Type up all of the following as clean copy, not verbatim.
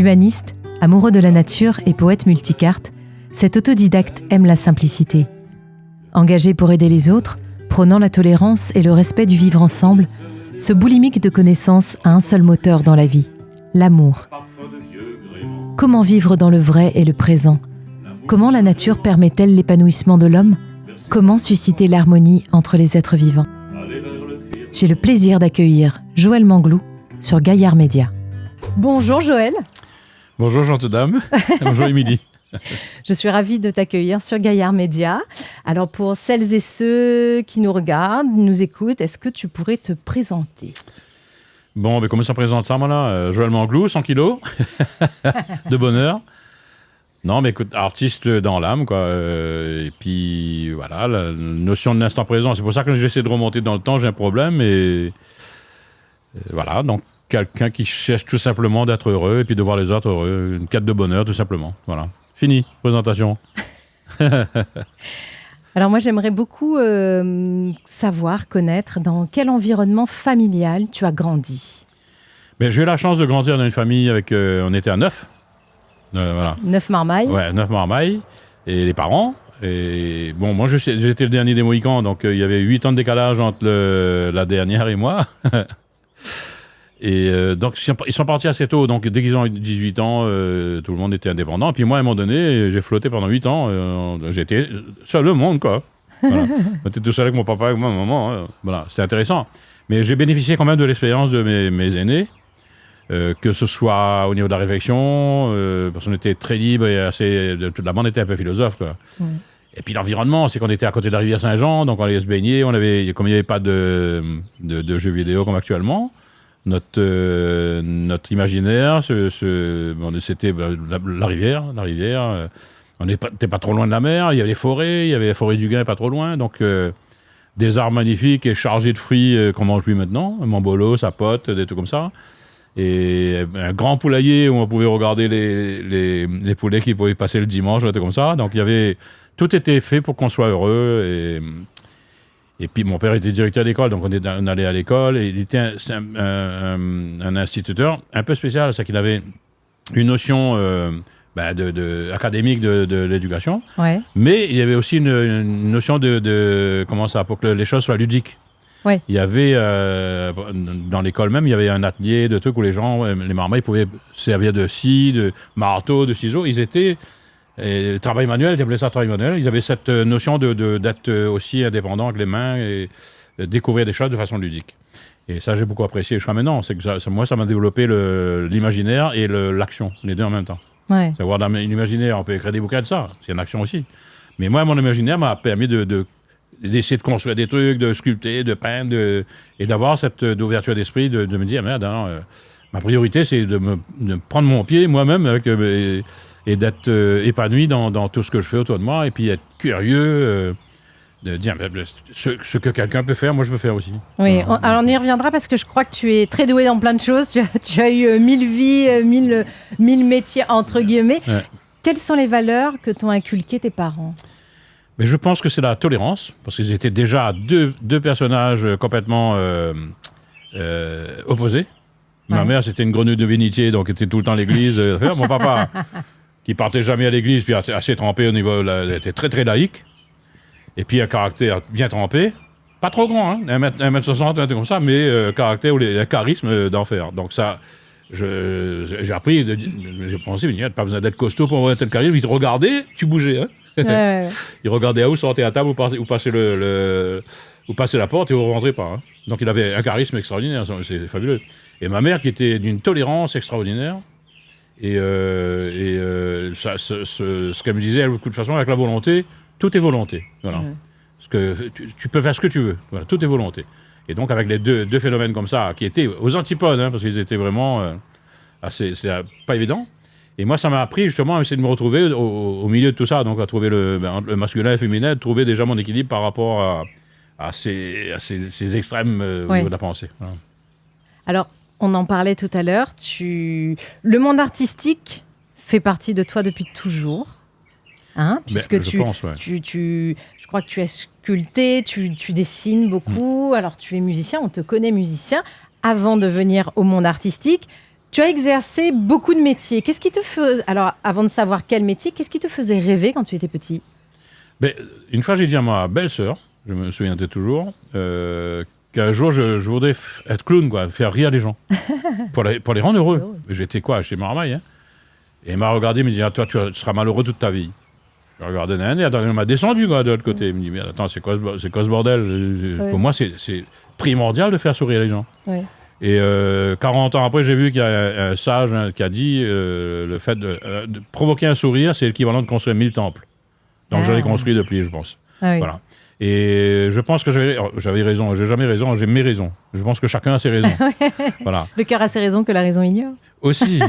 Humaniste, amoureux de la nature et poète multicarte, cet autodidacte aime la simplicité. Engagé pour aider les autres, prônant la tolérance et le respect du vivre ensemble, ce boulimique de connaissances a un seul moteur dans la vie, l'amour. Comment vivre dans le vrai et le présent ? Comment la nature permet-elle l'épanouissement de l'homme ? Comment susciter l'harmonie entre les êtres vivants ? J'ai le plaisir d'accueillir Joël Manglou sur Gaillard Média. Bonjour Joël. Bonjour gentille dame. Bonjour Émilie. Je suis ravie de t'accueillir sur Gaillard Média. Alors pour celles et ceux qui nous regardent, nous écoutent, est-ce que tu pourrais te présenter ? Bon, mais comment ça présente ça, moi là ? Joël Manglou, 100 kilos de bonheur. Non, mais écoute, artiste dans l'âme, quoi. Et puis, voilà, la notion de l'instant présent. C'est pour ça que j'essaie de remonter dans le temps, j'ai un problème. Et voilà, donc quelqu'un qui cherche tout simplement d'être heureux et puis de voir les autres heureux. Une quête de bonheur, tout simplement. Voilà. Fini, présentation. Alors moi, j'aimerais beaucoup savoir, connaître dans quel environnement familial tu as grandi. Mais j'ai eu la chance de grandir dans une famille avec... on était à 9. Voilà. 9 marmailles. Ouais, 9 marmailles. Et les parents. Et bon, moi, j'étais le dernier des Mohicans, donc il y avait 8 ans de décalage entre la dernière et moi. Et donc, ils sont partis assez tôt. Donc, dès qu'ils ont eu 18 ans, tout le monde était indépendant. Et puis moi, à un moment donné, j'ai flotté pendant 8 ans. J'étais seul au monde, quoi. Voilà. J'étais tout seul avec mon papa et ma maman. Hein. Voilà, c'était intéressant. Mais j'ai bénéficié quand même de l'expérience de mes aînés. Que ce soit au niveau de la réflexion, parce qu'on était très libre et toute la bande était un peu philosophe, quoi. Ouais. Et puis l'environnement, c'est qu'on était à côté de la rivière Saint-Jean, donc on allait se baigner. Comme il n'y avait pas de jeux vidéo comme actuellement, notre imaginaire, c'était la rivière. On n'était pas trop loin de la mer. Il y avait les forêts, du Gain pas trop loin, donc des arbres magnifiques et chargés de fruits qu'on mange plus maintenant, Mambolo, sapote, des trucs comme ça. Et un grand poulailler où on pouvait regarder les poulets qui pouvaient passer le dimanche, comme ça. Donc tout était fait pour qu'on soit heureux. Et puis mon père était directeur d'école, donc on allait à l'école. Et il était un instituteur un peu spécial, c'est qu'il avait une notion académique de l'éducation. Ouais. Mais il y avait aussi une notion comment ça, pour que les choses soient ludiques. Ouais. Il y avait, dans l'école même, il y avait un atelier de trucs où les marmailles pouvaient servir de scie, de marteau, de ciseaux. Ils étaient, travail manuel, ils appelaient ça travail manuel. Ils avaient cette notion d'être aussi indépendant avec les mains et découvrir des choses de façon ludique. Et ça, j'ai beaucoup apprécié jusqu'à maintenant. C'est que moi, ça m'a développé l'imaginaire et l'action, les deux en même temps. Ouais. Savoir dans l'imaginaire, on peut écrire des bouquins de ça, c'est une action aussi. Mais moi, mon imaginaire m'a permis d'essayer de construire des trucs, de sculpter, de peindre, et d'avoir cette ouverture d'esprit, de me dire, merde, ma priorité, c'est de prendre mon pied moi-même et d'être épanoui dans tout ce que je fais autour de moi, et puis être curieux, de dire, ce que quelqu'un peut faire, moi je peux faire aussi. Oui, alors on y reviendra parce que je crois que tu es très doué dans plein de choses, tu as eu 1000 vies, 1000 métiers, entre guillemets. Ouais. Quelles sont les valeurs que t'ont inculquées tes parents ? Mais je pense que c'est la tolérance, parce qu'ils étaient déjà deux personnages complètement opposés. Ouais. Ma mère, c'était une grenouille de bénitier, donc était tout le temps à l'église. Mon papa, qui partait jamais à l'église, puis assez trempé au niveau... Elle était très, très laïque. Et puis un caractère bien trempé. Pas trop grand, hein, 1m60, un truc comme ça, mais caractère ou un charisme d'enfer. Donc ça... J'ai appris, j'ai pensé, il n'y a pas besoin d'être costaud pour avoir un tel charisme. Il te regardait, tu bougeais. Hein. Ouais. Il regardait à où sortait à table ou passer ou passer la porte et vous ne rentrez pas. Hein. Donc il avait un charisme extraordinaire, c'est fabuleux. Et ma mère qui était d'une tolérance extraordinaire. Et ce qu'elle me disait, de toute façon, avec la volonté, tout est volonté. Voilà. Ouais. Parce que tu peux faire ce que tu veux. Voilà, tout est volonté. Et donc, avec les deux phénomènes comme ça, qui étaient aux antipodes, hein, parce qu'ils étaient vraiment c'est pas évident. Et moi, ça m'a appris justement à essayer de me retrouver au milieu de tout ça, donc à trouver le masculin et le féminin, de trouver déjà mon équilibre par rapport à ces extrêmes au niveau de la pensée. Voilà. Alors, on en parlait tout à l'heure, le monde artistique fait partie de toi depuis toujours. Hein, puisque je crois que tu es sculpté, tu dessines beaucoup, alors tu es musicien, on te connaît musicien. Avant de venir au monde artistique, Tu as exercé beaucoup de métiers. Qu'est-ce qui te faisait... Alors, avant de savoir quel métier, qu'est-ce qui te faisait rêver quand tu étais petit? Une fois, j'ai dit à ma belle-sœur, je me souviendrai toujours, qu'un jour, je voudrais être clown, quoi, faire rire les gens, pour les rendre heureux. J'étais J'étais marmaille, hein. Et elle m'a regardé, elle me dit, ah, toi, tu seras malheureux toute ta vie. Je regardais et elle m'a descendu, quoi, de l'autre côté. Elle me dit, mais attends, c'est quoi ce bordel? Pour moi, c'est primordial de faire sourire les gens. Ouais. Et 40 ans après, j'ai vu qu'il y a un sage qui a dit le fait de provoquer un sourire, c'est l'équivalent de construire 1000 temples. Donc j'en ai construit depuis, je pense. Ah oui. Voilà. Et je pense que j'avais raison. J'ai jamais raison, j'ai mes raisons. Je pense que chacun a ses raisons. Voilà. Le cœur a ses raisons que la raison ignore. Aussi,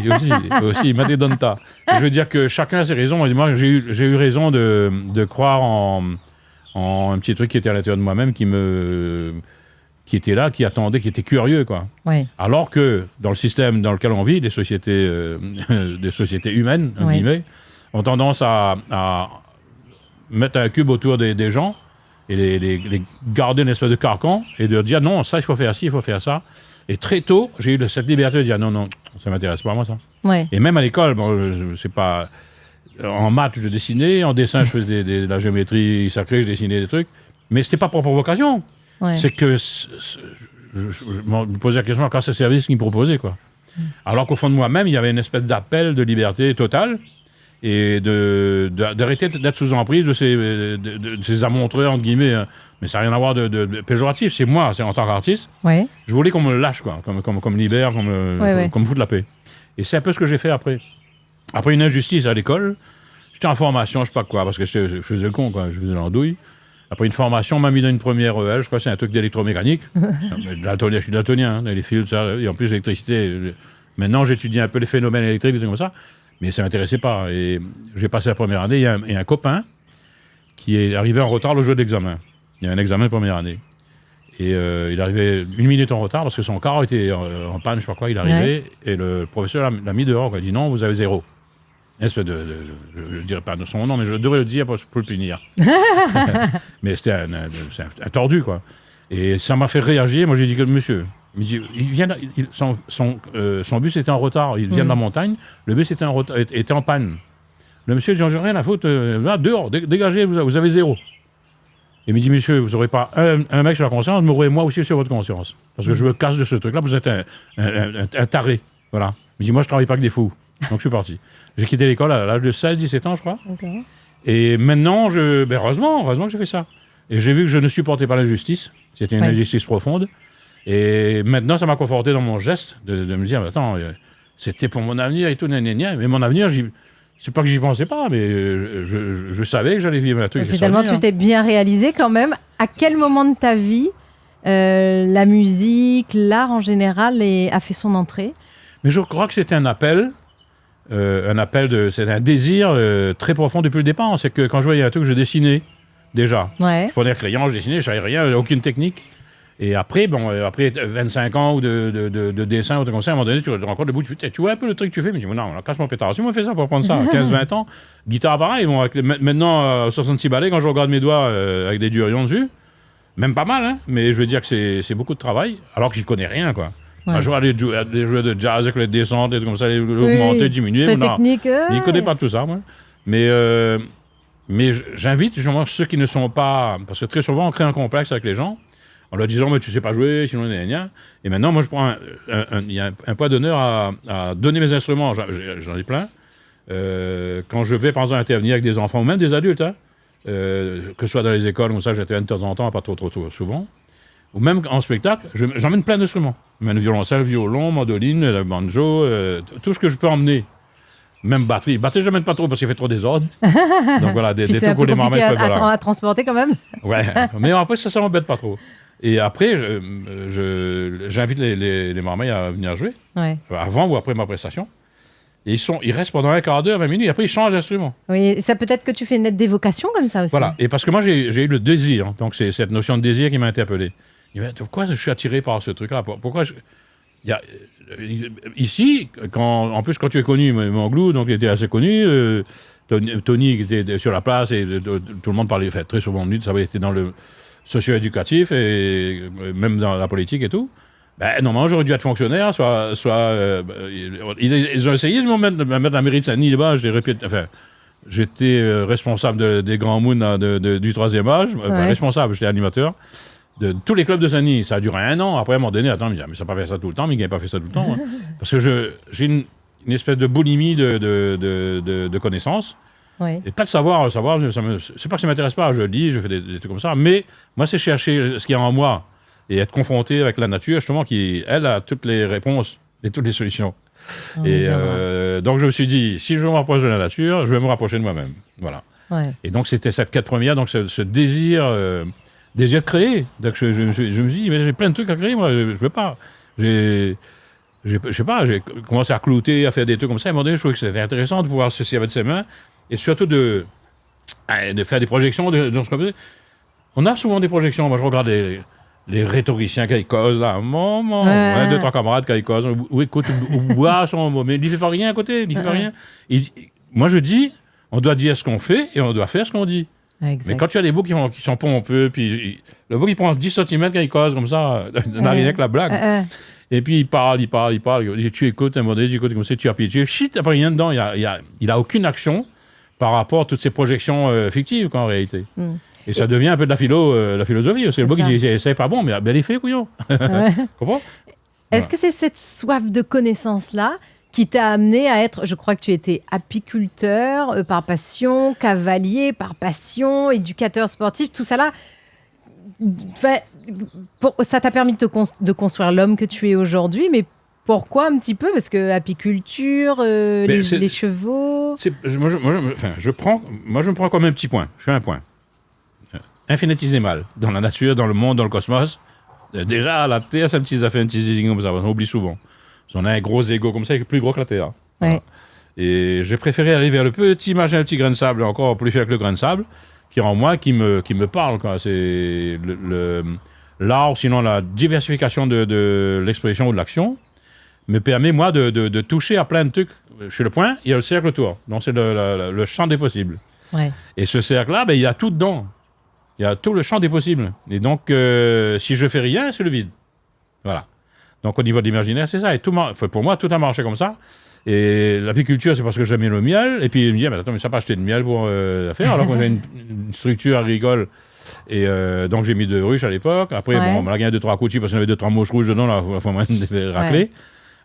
ma dédonta. Je veux dire que chacun a ses raisons. Et moi, j'ai eu raison de croire en un petit truc qui était à l'intérieur de moi-même, qui était là, qui attendait, qui était curieux, quoi. Ouais. Alors que dans le système dans lequel on vit, des sociétés humaines, en guillemets, ont tendance à mettre un cube autour des gens et les garder une espèce de carcan et de dire non, ça, il faut faire ci, il faut faire ça. Et très tôt, j'ai eu cette liberté de dire non, ça m'intéresse pas, moi, ça. Ouais. Et même à l'école, bon, c'est pas... En maths, je dessinais, en dessin, je faisais de la géométrie sacrée, je dessinais des trucs, mais c'était pas pour provocation. Ouais. C'est que je me posais la question à quoi ce service qu'ils me proposaient, quoi. Alors qu'au fond de moi-même, il y avait une espèce d'appel de liberté totale et d'arrêter d'être sous emprise de ces amontreurs, entre guillemets. Hein. Mais ça n'a rien à voir de péjoratif. C'est moi, c'est en tant qu'artiste. Ouais. Je voulais qu'on me lâche, quoi, qu'on me libère, qu'on me foute la paix. Et c'est un peu ce que j'ai fait après. Après une injustice à l'école, j'étais en formation, je sais pas quoi, parce que je faisais le con, quoi, je faisais l'andouille. Après une formation, on m'a mis dans une première EL, je crois que c'est un truc d'électromécanique. Je suis daltonien, hein, les fils, ça, et en plus l'électricité. Maintenant, j'étudie un peu les phénomènes électriques, des trucs comme ça, mais ça ne m'intéressait pas. Et j'ai passé la première année, il y a un copain qui est arrivé en retard le jour d'examen. Il y a un examen de première année. Et il est arrivé 1 minute en retard parce que son car était en panne, je ne sais pas quoi, il est arrivé, et le professeur l'a mis dehors, il a dit non, vous avez 0. Je ne dirais pas de son nom, mais je devrais le dire pour le punir. Mais c'était un tordu, quoi. Et ça m'a fait réagir. Moi, j'ai dit que monsieur, son bus était en retard. Il vient de la montagne. Le bus était en panne. Le monsieur dit, j'ai rien à foutre. Là, dehors, dégagez, vous avez 0. Il me dit, monsieur, vous n'aurez pas un mec sur la conscience, vous m'aurez moi aussi sur votre conscience. Parce que je me casse de ce truc-là, vous êtes un taré. Voilà. Il me dit, moi, je ne travaille pas avec des fous. Donc, je suis parti. J'ai quitté l'école à l'âge de 16-17 ans, je crois. Okay. Et maintenant, heureusement que j'ai fait ça. Et j'ai vu que je ne supportais pas l'injustice. C'était une injustice profonde. Et maintenant, ça m'a conforté dans mon geste de me dire, attends, c'était pour mon avenir et tout, mais mon avenir, c'est pas que j'y pensais pas, mais je savais que j'allais vivre un truc. Finalement, tu t'es bien réalisé quand même. À quel moment de ta vie la musique, l'art en général a fait son entrée? Mais je crois que c'était un appel. C'est un désir très profond depuis le départ. C'est que quand je voyais un truc, je dessinais déjà. Ouais. Je prenais un crayon, je dessinais, je savais rien, aucune technique. Et après, après 25 ans ou de dessin ou de conseil, à un moment donné, tu te rends compte, tu vois un peu le truc que tu fais, mais tu dis, non, casse mon pétard. Si moi, je fais ça pour prendre ça, 15-20 ans, guitare pareil, maintenant, 66 balais, quand je regarde mes doigts avec des durions dessus, même pas mal, hein, mais je veux dire que c'est beaucoup de travail, alors que j'y connais rien, quoi. Ouais. Je vois des joueurs de jazz avec les descentes, des trucs comme ça, les augmenter, diminuer. C'est technique. Je ne connais pas tout ça, moi. Mais j'invite justement ceux qui ne sont pas... Parce que très souvent, on crée un complexe avec les gens en leur disant, mais tu ne sais pas jouer, sinon... Et maintenant, moi, je prends il y a un point d'honneur à donner mes instruments. J'en ai plein. Quand je vais, par exemple, intervenir avec des enfants, ou même des adultes, hein, que ce soit dans les écoles, comme ça, j'interviens de temps en temps, pas trop souvent. Ou même en spectacle, j'emmène plein d'instruments. J'emmène violoncelle, violon, mandoline, le banjo, tout ce que je peux emmener. Même batterie. Batterie, je n'emmène pas trop parce qu'il fait trop désordre. Donc voilà, des trucs où les marmailles peuvent... à transporter quand même. Ouais, mais après, ça ne m'embête pas trop. Et après, j'invite les marmailles à venir jouer, avant ou après ma prestation. Et ils restent pendant un quart d'heure, 20 minutes, et après ils changent d'instrument. Oui, ça peut-être que tu fais une lettre d'évocation comme ça aussi. Voilà, et parce que moi j'ai eu le désir, donc c'est cette notion de désir qui m'a interpellé. Pourquoi je suis attiré par ce truc-là? Pourquoi ici, en plus quand tu es connu, Manglou, donc il était assez connu, Tony qui était sur la place, et tout le monde parlait très souvent de lui, ça avait été dans le socio-éducatif, et même dans la politique et tout. Normalement, j'aurais dû être fonctionnaire, ils ont essayé de me mettre à la mairie de Saint-Denis, là-bas, j'étais responsable des grands moons du 3e âge, responsable, j'étais animateur de tous les clubs de Saint-Denis. Ça a duré 1 an. Après, à un moment donné, attends, mais ça n'a pas fait ça tout le temps, mais il n'a pas fait ça tout le temps. Hein. Parce que j'ai une espèce de boulimie de connaissances. Ouais. Et pas de savoir, c'est pas que ça ne m'intéresse pas, je lis, je fais des trucs comme ça, mais moi, c'est chercher ce qu'il y a en moi et être confronté avec la nature, justement, qui, elle, a toutes les réponses et toutes les solutions. Donc, je me suis dit, si je me rapproche de la nature, je vais me rapprocher de moi-même. Voilà. Ouais. Et donc, c'était cette quête première, donc ce désir de créer. Donc, je me suis dit, mais j'ai plein de trucs à créer, moi, je peux pas. Je sais pas, j'ai commencé à clouter, à faire des trucs comme ça. À un moment donné, je trouvais que c'était intéressant de pouvoir se servir avec ses mains et surtout de faire des projections dans ce qu'on faisait. On a souvent des projections. Moi, je regarde les rhétoriciens qui causent, là. Un, deux, trois camarades qui causent. Ou écoute, ou boit son mot. Mais il ne fait pas rien à côté. Il ne fait pas rien. Moi, je dis, on doit dire ce qu'on fait et on doit faire ce qu'on dit. Exact. Mais quand tu as des bouts qui sont pompeux, puis le bouc, il prend 10 cm quand il cause comme ça, n'a rien que la blague. Et puis, il parle. Tu écoutes, un modèle, tu écoutes comme ça, tu as piégé. Shit, il n'y a pas rien dedans. Il a aucune action par rapport à toutes ces projections fictives, qu'en réalité. Et ça devient un peu de la philosophie. C'est le bouc qui dit, c'est pas bon, mais les faits, couillon. Comprends? Est-ce que c'est cette soif de connaissance-là qui t'a amené à être, je crois que tu étais apiculteur par passion, cavalier par passion, éducateur sportif, tout ça là, ça t'a permis de construire l'homme que tu es aujourd'hui, mais pourquoi un petit peu? Parce que apiculture, les chevaux... Moi, je me prends comme un petit point. Je suis un point. Infinitésimal. Dans la nature, dans le monde, dans le cosmos. Déjà, la Terre, c'est un petit affaire, un petit zizi comme ça. On oublie souvent. On a un gros ego comme ça, qui est plus gros que la Terre. Voilà. Et j'ai préféré aller vers le petit machin, le petit grain de sable, encore plus fier que le grain de sable, qui est en moi, qui me parle. Quoi. C'est l'art, sinon la diversification de l'expression ou de l'action, me permet, moi, de toucher à plein de trucs. Je suis le point, il y a le cercle autour. Donc, c'est le champ des possibles. Ouais. Et ce cercle-là, il y a tout dedans. Il y a tout le champ des possibles. Et donc, si je fais rien, c'est le vide. Voilà. Donc, au niveau de l'imaginaire, c'est ça. Et pour moi, tout a marché comme ça. Et l'apiculture, c'est parce que j'aimais le miel. Et puis, il me dit, attends, mais ça n'a pas acheté de miel pour faire. Alors que j'ai une structure agricole. Et donc, j'ai mis 2 ruches à l'époque. Après, on m'a gagné 2-3 coups parce qu'il y avait 2-3 mouches rouges dedans. Là, il faut moins les racler. Ouais.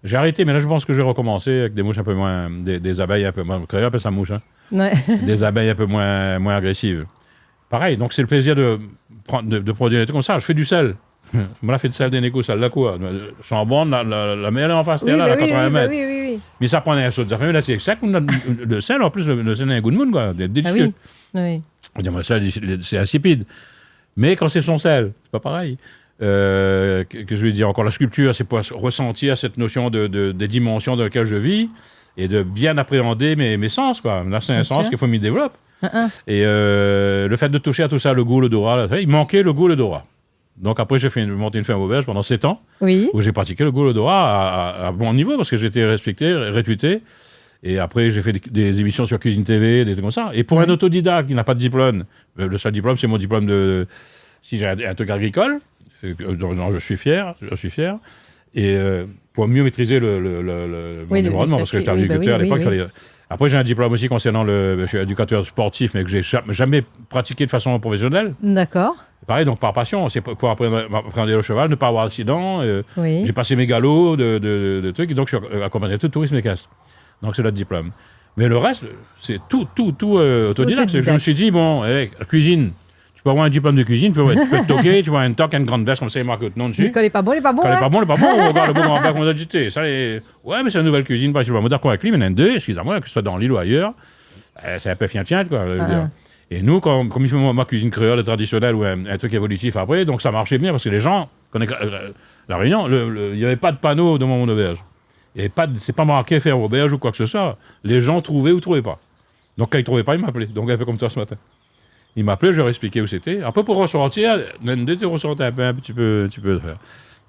J'ai arrêté, mais là, je pense que je vais recommencer avec des mouches un peu moins... Des abeilles un peu moins... Créer appelle ça mouche, hein? Ouais. Des abeilles un peu moins agressives. Pareil, donc c'est le plaisir de produire des trucs comme ça. Je fais du sel. Moi, je fais du sel des nécos, sel de quoi. Chambon, la mer est en face, là, à 80 mètres. Oui. Mais ça prend un saut de affaire, là, c'est sec. Le sel, en plus, le sel a un goût de monde, quoi. Délicieux. Oui. On dit, moi, c'est insipide. Mais quand c'est son sel, c'est pas pareil. Que je vais dire encore, la sculpture, c'est pour ressentir cette notion des dimensions dans lesquelles je vis et de bien appréhender mes sens, quoi. Là, c'est un sens qu'il faut m'y développer. Et le fait de toucher à tout ça, le goût, l'odorat, il manquait le goût, l'odorat. Donc après, j'ai monté une ferme auberge pendant 7 ans, où j'ai pratiqué le goût, l'odorat à bon niveau, parce que j'étais respecté, réputé. Et après, j'ai fait des émissions sur Cuisine TV, des trucs comme ça. Et pour un autodidacte qui n'a pas de diplôme, le seul diplôme, c'est mon diplôme si j'ai un truc agricole, dont je suis fier. Et pour mieux maîtriser mon environnement, parce que j'étais agriculteur à l'époque, Après, j'ai un diplôme aussi concernant je suis éducateur sportif, mais que j'ai jamais pratiqué de façon professionnelle. D'accord. Pareil, donc par passion, c'est pour apprendre le cheval, ne pas avoir d'accident. J'ai passé mes galops de trucs, et donc je suis accompagné de tourisme équestre. Donc c'est notre diplôme. Mais le reste, c'est tout autodidacte. Je me suis dit, la cuisine, tu peux avoir un diplôme de cuisine, tu peux te toquer, tu vois une toque, une grande veste, comme ça, il marque le nom dessus. Quand il n'est pas bon, il n'est pas bon. Quand il n'est pas bon, on regarde le bon en bas qu'on a jeté. Ouais, mais c'est une nouvelle cuisine, pas si on va d'accord avec lui, mais il y en a 2, excusez-moi, que ce soit dans l'île ou ailleurs. C'est un peu fiant, quoi. Et nous, comme il fait ma cuisine créole traditionnelle ou un truc évolutif après, donc ça marchait bien parce que les gens, la Réunion, il n'y avait pas de panneau devant mon auberge. C'est pas marqué faire auberge ou quoi que ce soit. Les gens trouvaient ou ne trouvaient pas. Donc quand ils ne trouvaient pas, ils m'appelaient. Donc un peu comme toi ce matin. Ils m'appelaient, je leur expliquais où c'était. Après, pour ressortir, dès que tu ressortais un petit peu de faire.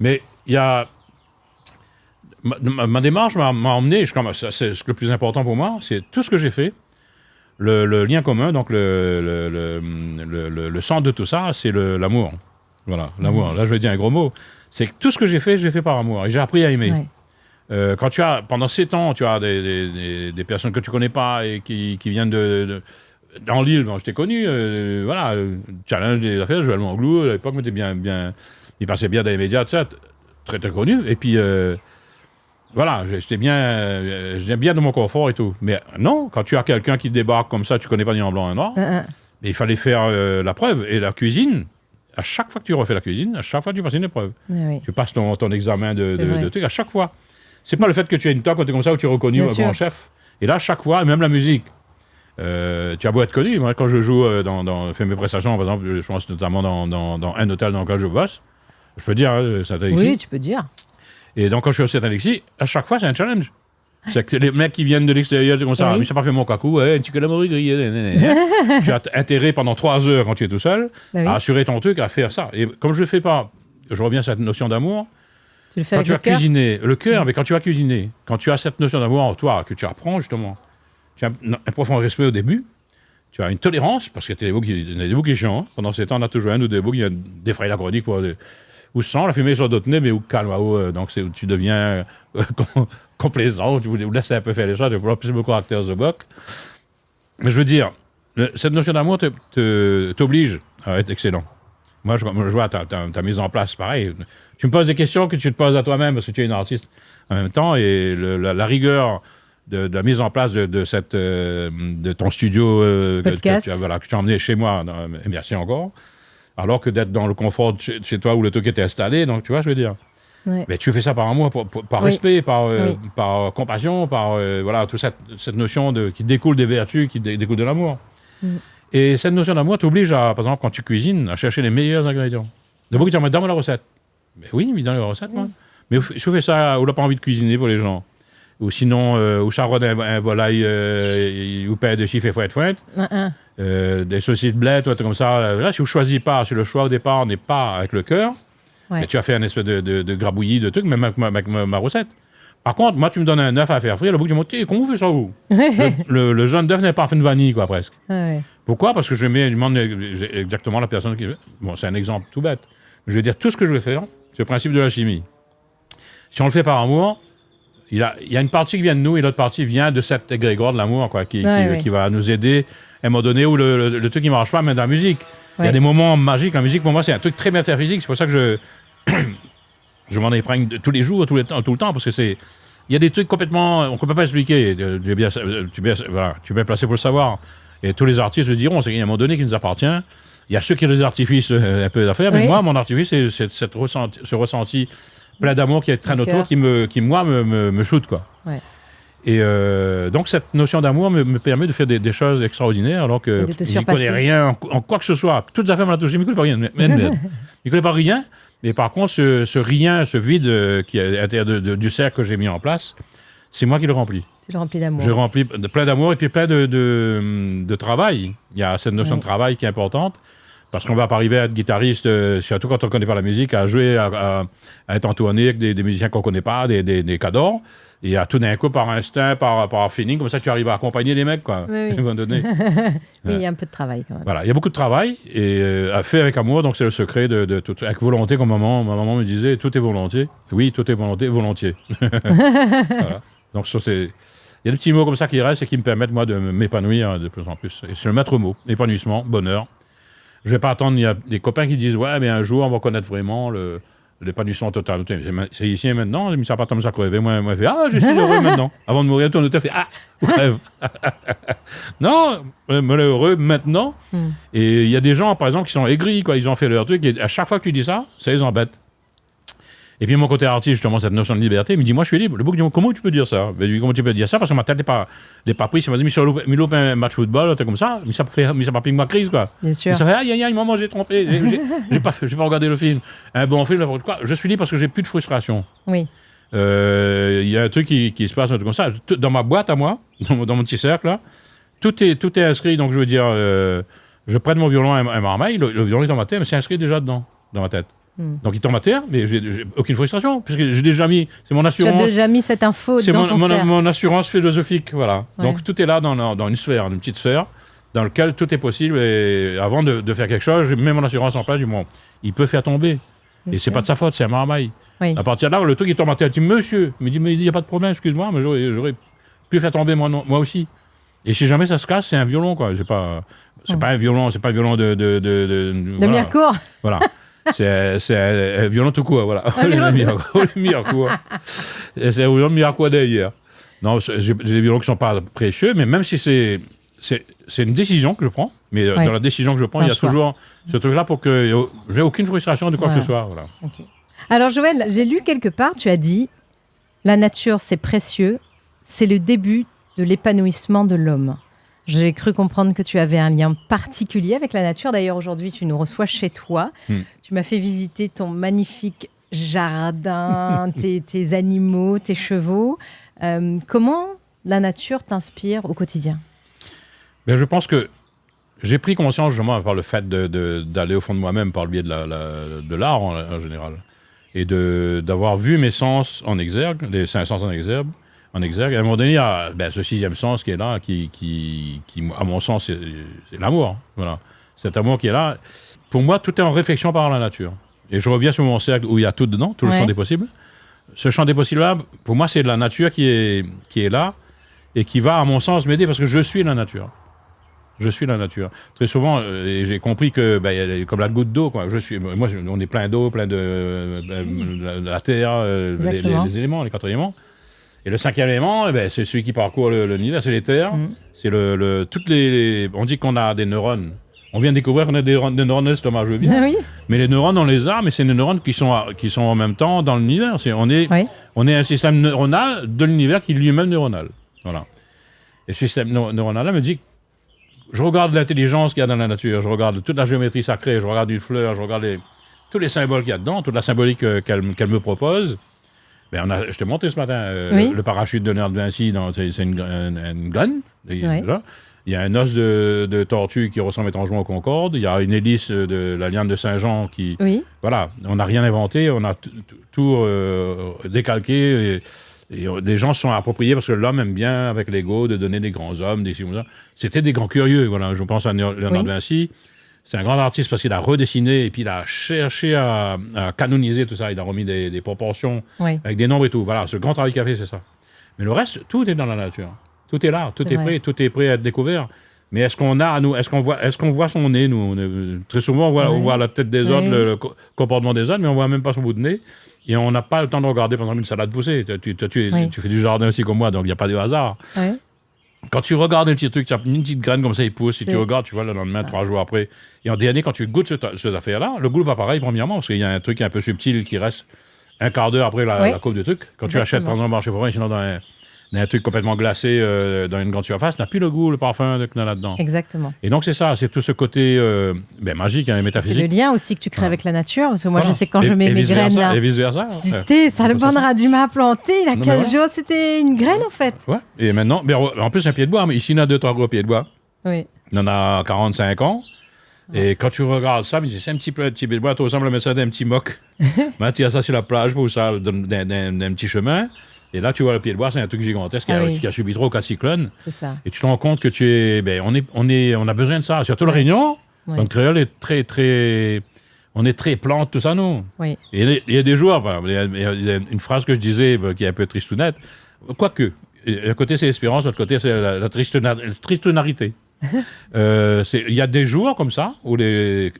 Mais il y a... Ma démarche m'a emmené, c'est le plus important pour moi, c'est tout ce que j'ai fait. Le lien commun, donc le centre de tout ça, c'est l'amour. Voilà, l'amour. Là, je vais dire un gros mot. C'est que tout ce que j'ai fait par amour. Et j'ai appris à aimer. Ouais. Quand tu as, pendant 7 ans, tu as des personnes que tu connais pas et qui viennent dans l'île, je t'ai connu, voilà, challenge des affaires, Joël Manglou, à l'époque, il passait bien dans les médias, tout ça, très très connu. Et puis, voilà, j'étais bien de mon confort et tout. Mais non, quand tu as quelqu'un qui débarque comme ça, tu connais pas ni en blanc ni en noir, mais il fallait faire la preuve. Et la cuisine, à chaque fois que tu refais la cuisine, à chaque fois tu passes une épreuve. Oui. Tu passes ton examen de trucs à chaque fois. C'est pas le fait que tu as une toque quand tu es comme ça où tu es reconnu un grand chef. Et là, chaque fois, même la musique, tu as beau être connu. Moi, quand je joue, fais mes prestations, par exemple, je pense notamment dans un hôtel dans lequel je bosse, je peux dire, Saint-Alexis. Oui, tu peux dire. Et donc, quand je suis au Saint-Alexis, à chaque fois, c'est un challenge. C'est que les mecs qui viennent de l'extérieur, comme ça, mais ça n'a pas fait mon cacou, tu connais mon tu as intérêt pendant 3 heures quand tu es tout seul à assurer ton truc, à faire ça. Et comme je ne fais pas, je reviens à cette notion d'amour. Tu le fais quand tu as cuisiné, le cœur, mais quand tu as cuisiné, quand tu as cette notion d'amour en toi, que tu apprends justement, tu as un profond respect au début, tu as une tolérance, parce qu'il y a des bouts qui chantent. Pendant ces temps, on a toujours un ou deux bouts qui défrayent la chronique pour ou sans la fumée sur d'autres nez, mais ou calme, donc tu deviens complaisant, tu vous laisses un peu faire les choses, tu peux plus beaucoup acteur The Buck. Mais je veux dire, cette notion d'amour t'oblige à être excellent. Moi, je vois ta mise en place, pareil. Tu me poses des questions que tu te poses à toi-même, parce que tu es une artiste en même temps, et la rigueur de la mise en place de ton studio que tu as emmené chez moi, et merci encore, alors que d'être dans le confort de chez toi où le truc était installé, donc tu vois, je veux dire. Ouais. Mais tu fais ça par amour, par respect, par compassion, par voilà, toute cette notion qui découle des vertus, qui découle de l'amour. Et cette notion d'amour t'oblige, par exemple, quand tu cuisines, à chercher les meilleurs ingrédients. D'abord, tu dis, donne-moi la recette. Mais oui, mais dans la recette, moi. Mais je fais ça où on n'a pas envie de cuisiner pour les gens. Ou sinon, ou charrotte un volaille, ou pain de chiffre et fouette. Des saucisses bleues, tout comme ça. Là, si vous ne choisissez pas, si le choix au départ n'est pas avec le cœur, mais tu as fait un espèce de grabouillis de trucs, même avec ma recette. Par contre, moi, tu me donnes un œuf à faire frire, le bout, je me dis, comment vous faites ça, vous? le jaune d'œuf n'est pas fait de vanille, quoi, presque. Pourquoi? Parce que je demande exactement la personne qui... Bon, c'est un exemple tout bête. Je vais dire, tout ce que je vais faire, c'est le principe de la chimie. Si on le fait par amour, il y a une partie qui vient de nous et l'autre partie vient de cet égrégore de l'amour, quoi, qui va nous aider à un moment donné où le truc qui ne marche pas, même dans la musique. Il y a des moments magiques. La musique, pour moi, c'est un truc très métaphysique. C'est pour ça que je m'en éprègne tous les jours, tout le temps, parce que il y a des trucs complètement... On ne peut pas expliquer. Tu es bien placé pour le savoir. Et tous les artistes le diront. C'est qu'il y a un moment donné qui nous appartient. Il y a ceux qui ont des artifices un peu d'affaires, mais moi, mon artifice, c'est ce ressenti plein d'amour qui est très autour, qui me shoot, quoi. Ouais. Et donc, cette notion d'amour me permet de faire des choses extraordinaires, alors que je ne connais rien en quoi que ce soit. Toutes les affaires m'ont touché, je ne connais pas rien. Je ne connais pas rien, mais par contre, ce rien, ce vide qui est à l'intérieur du cercle que j'ai mis en place, c'est moi qui le remplis. Tu le remplis d'amour. Je remplis de plein d'amour et puis plein de travail. Il y a cette notion de travail qui est importante. Parce qu'on va pas arriver à être guitariste, surtout quand on ne connaît pas la musique, à jouer, à être entouré avec des musiciens qu'on ne connaît pas, des cadors, et à tout d'un coup, par instinct, par feeling, comme ça, tu arrives à accompagner les mecs, quoi. Oui. À un moment donné. Mais il y a un peu de travail, quand même. Voilà, il y a beaucoup de travail, et à faire avec amour, donc c'est le secret de tout. Avec volonté, comme ma maman me disait, tout est volonté. Oui, tout est volonté, volontiers. Voilà. Donc, ça, c'est... Il y a des petits mots comme ça qui restent et qui me permettent, moi, de m'épanouir de plus en plus. Et c'est le maître mot. Épanouissement, bonheur. Je ne vais pas attendre, il y a des copains qui disent « Ouais, mais un jour, on va connaître vraiment l'épanouissement total. » C'est ici et maintenant, mais ça n'a pas tant ça crever. Moi, je fais « Ah, je suis heureux maintenant. » Avant de mourir, ton auteur fait « Ah, rêve. » Non, me heureux maintenant. Et il y a des gens, par exemple, qui sont aigris, quoi. Ils ont fait leur truc. Et à chaque fois que tu dis ça, ça les embête. Et puis mon côté artiste, justement, cette notion de liberté, il me dit, moi je suis libre. Le bouc dit, comment tu peux dire ça? Ben, comment tu peux dire ça? Parce que ma tête n'est pas prise. Il m'a dit, mais loupe un match football, comme ça, mais ça n'a pas pris ma crise, quoi. Bien sûr. Ça fait, aïe, maman, j'ai trompé. J'ai pas regardé le film. Un bon film, n'importe quoi. Je suis libre parce que j'ai plus de frustration. Oui. Il y a un truc qui se passe, un truc comme ça. Dans ma boîte à moi, dans mon petit cercle, là, tout est inscrit. Donc je veux dire, je prête mon violon à un marmaille, le violon est dans ma tête, mais c'est inscrit déjà dedans, dans ma tête. Donc il tombe à terre, mais j'ai aucune frustration, puisque j'ai déjà mis, c'est mon assurance. Tu as déjà mis cette info dans ton cercle. C'est mon assurance philosophique, voilà. Ouais. Donc tout est là dans une sphère, une petite sphère, dans laquelle tout est possible. Et avant de faire quelque chose, je mets mon assurance en place, je dis, bon, il peut faire tomber. Et c'est pas de sa faute, c'est un marmaille. Oui. À partir de là, le truc, il tombe en tête. Il dit, monsieur, il me dit, mais il n'y a pas de problème, excuse-moi, mais j'aurais pu faire tomber moi aussi. Et si jamais ça se casse, c'est un violon, quoi. C'est pas un violon de voilà. Mirecourt. Voilà. C'est un violon tout court, voilà. Le Mirecourt. C'est un violon de Mirecourt d'hier. Non, j'ai des violons qui ne sont pas précieux, mais même si c'est une décision que je prends, mais dans la décision que je prends, il y a toujours ce truc-là pour que j'ai aucune frustration de quoi que ce soit. Voilà. Okay. Alors Joël, j'ai lu quelque part, tu as dit, la nature c'est précieux, c'est le début de l'épanouissement de l'homme. J'ai cru comprendre que tu avais un lien particulier avec la nature. D'ailleurs, aujourd'hui, tu nous reçois chez toi. Tu m'as fait visiter ton magnifique jardin, tes animaux, tes chevaux. Comment la nature t'inspire au quotidien ? Ben, je pense que j'ai pris conscience, justement, par le fait d'aller au fond de moi-même par le biais de l'art en général. Et d'avoir vu mes sens en exergue, les 5 sens en exergue. À un moment donné, il y a ce 6e sens qui est là, qui à mon sens, c'est l'amour. Voilà. Cet amour qui est là. Pour moi, tout est en réflexion par la nature. Et je reviens sur mon cercle où il y a tout dedans, tout le champ des possibles. Ce champ des possibles-là, pour moi, c'est de la nature qui est là et qui va, à mon sens, m'aider parce que je suis la nature. Je suis la nature. Très souvent, j'ai compris que, comme la goutte d'eau, quoi. On est plein d'eau, plein de la terre, les éléments, les 4 éléments. Et le 5e élément, c'est celui qui parcourt l'univers, c'est l'éther. C'est on dit qu'on a des neurones. On vient de découvrir qu'on a des neurones de l'estomac, je veux bien. Oui. Mais les neurones, on les a, mais c'est des neurones qui sont en même temps dans l'univers. On est un système neuronal de l'univers qui est lui-même neuronal. Voilà. Et ce système neuronal-là me dit, je regarde l'intelligence qu'il y a dans la nature, je regarde toute la géométrie sacrée, je regarde une fleur, je regarde tous les symboles qu'il y a dedans, toute la symbolique qu'elle me propose. Je t'ai montré ce matin le parachute de Léonard de Vinci, c'est une graine. Il y a un os de tortue qui ressemble étrangement au Concorde. Il y a une hélice de la liane de Saint-Jean qui... Oui. Voilà, on n'a rien inventé, on a tout décalqué. Et les gens se sont appropriés parce que l'homme aime bien, avec l'ego, de donner des grands hommes, des... C'était des grands curieux, voilà. Je pense à Léonard de Vinci. C'est un grand artiste parce qu'il a redessiné et puis il a cherché à canoniser tout ça. Il a remis des proportions avec des nombres et tout. Voilà, ce grand travail qu'il a fait, c'est ça. Mais le reste, tout est dans la nature. Tout est là, tout est prêt à être découvert. Mais est-ce qu'on voit son nez, nous? Très souvent, on voit la tête des autres, le comportement des autres, mais on voit même pas son bout de nez. Et on n'a pas le temps de regarder, par exemple, une salade poussée. Tu fais du jardin aussi comme moi, donc il n'y a pas de hasard. Oui. Quand tu regardes un petit truc, tu as une petite graine comme ça, il pousse, si tu regardes, tu vois le lendemain, 3 jours après. Et en dernier, quand tu goûtes cette affaire-là, le goût n'est pas pareil, premièrement, parce qu'il y a un truc un peu subtil qui reste un quart d'heure après la coupe de truc. Quand tu achètes, par exemple, au marché forain, sinon dans un truc complètement glacé dans une grande surface, tu n'as plus le goût, le parfum qu'il y a là-dedans. Exactement. Et donc, c'est ça, c'est tout ce côté magique, métaphysique. C'est le lien aussi que tu crées avec la nature, parce que moi, je sais quand je mets mes graines là. Et vice-versa. Ça le bon raduma planté, il y a 15 jours, c'était une graine en fait. Ouais. Et maintenant, en plus, un pied de bois, mais ici, il y en a 2-3 gros pieds de bois. Oui. Il en a 45 ans. Et quand tu regardes ça, c'est un petit pied de bois, tu ressembles à mettre ça d'un petit moc. Tu as ça sur la plage, pour ça, d'un petit chemin. Et là, tu vois le pied de bois, c'est un truc gigantesque qui a subi 3 ou 4 cyclones. C'est ça. Et tu te rends compte que on a besoin de ça. Surtout le Réunion, notre créole est très, très... On est très plante, tout ça, nous. Oui. Et il y a des jours, il y a une phrase que je disais qui est un peu tristounette. Quoique, d'un côté, c'est l'espérance, de l'autre côté, c'est la tristounarité. Il y a des jours comme ça où les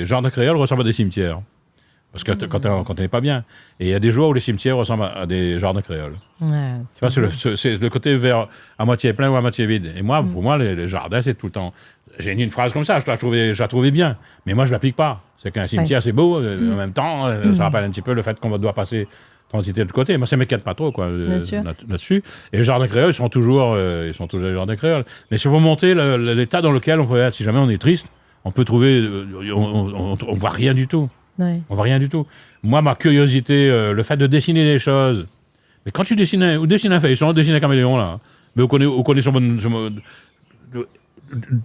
jardins créoles ressemblent à des cimetières. Parce que quand on n'est pas bien. Et il y a des jours où les cimetières ressemblent à des jardins créoles. Ouais, c'est le côté vert à moitié plein ou à moitié vide. Et moi, pour moi, les jardins, c'est tout le temps... J'ai dit une phrase comme ça, je la trouvais bien. Mais moi, je ne l'applique pas. C'est qu'un cimetière, c'est beau. En même temps, ça rappelle un petit peu le fait qu'on doit transiter de l'autre côté. Moi, ça ne m'inquiète pas trop là-dessus. Et les jardins créoles, ils sont toujours les jardins créoles. Mais c'est pour montrer l'état dans lequel on peut être. Si jamais on est triste, on peut trouver... on ne voit rien du tout. Ouais. On voit rien du tout. Moi, ma curiosité, le fait de dessiner des choses. Mais quand tu dessines un feuilleton, dessine un caméléon, là. Mais on connaît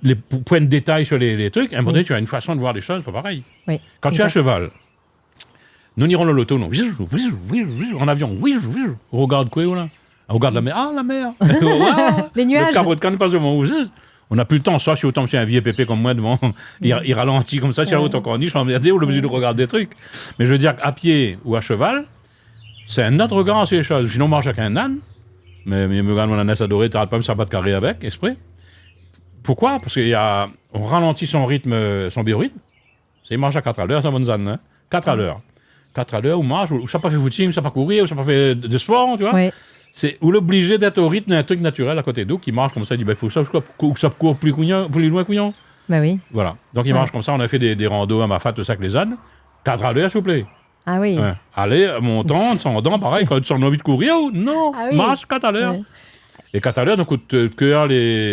les points de détail sur les trucs. À un moment donné, tu as une façon de voir les choses, pas pareil. Oui. Quand tu es à cheval, nous irons le loto, en avion, on regarde quoi, là? On regarde la mer. Ah, la mer! Les nuages! Le cabre de canne passe devant. On n'a plus le temps, sauf si autant monsieur un vieux pépé comme moi devant, il ralentit comme ça, tu as autant corniche, emmerdé, on est obligé de regarder des trucs. Mais je veux dire, à pied ou à cheval, c'est un autre regard sur les choses. Sinon, on marche avec un âne, mais me regarde mon ânesse adoré, t'arrêtes pas me faire pas de carré avec, esprit. Pourquoi? Parce qu'on ralentit son rythme, son biorhythme. Il marche à 4 à l'heure, c'est un bon âne, hein? 4 à l'heure. 4 à l'heure, ou marche, ou ça n'a pas fait footing, ou ça n'a pas courir, ou ça n'a pas fait de sport, tu vois. Oui. Ou l'obligé d'être au rythme d'un truc naturel à côté d'eux qui marche comme ça. Il dit, il faut que ça court plus loin, couillon. Bah oui. Voilà. Donc il marche comme ça. On a fait des randos à ma fat, tout ça avec les ânes. 4 à l'heure, s'il vous plaît. Ah oui. Ouais. Allez, montant, descendant, pareil, quand tu as envie de courir, non, marche 4 à l'heure. Ouais. Et 4 à l'heure, donc, le cœur,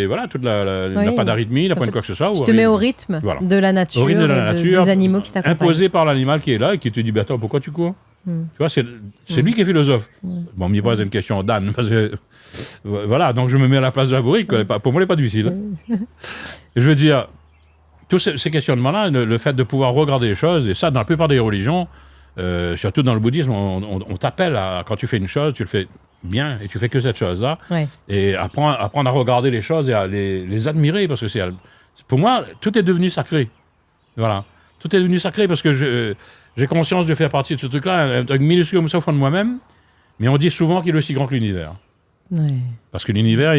voilà, toute n'a pas d'arythmie, n'a pas de quoi que ce soit. Tu te mets au rythme de la nature, des animaux qui t'accompagnent. Imposé par l'animal qui est là et qui te dit, attends, pourquoi tu cours? Tu vois, c'est lui qui est philosophe. Bon, me pose une question d'âne, parce que, voilà, donc je me mets à la place de la bourrique, pour moi, elle n'est pas difficile. Je veux dire, tous ces questionnements-là, le fait de pouvoir regarder les choses, et ça, dans la plupart des religions, surtout dans le bouddhisme, on t'appelle quand tu fais une chose, tu le fais bien, et tu fais que cette chose-là, et apprendre à regarder les choses et à les admirer, parce que pour moi, tout est devenu sacré. Voilà. Tout est devenu sacré parce que j'ai conscience de faire partie de ce truc-là, un truc minuscule comme ça au fond de moi-même, mais on dit souvent qu'il est aussi grand que l'univers. Ouais. Parce que l'univers,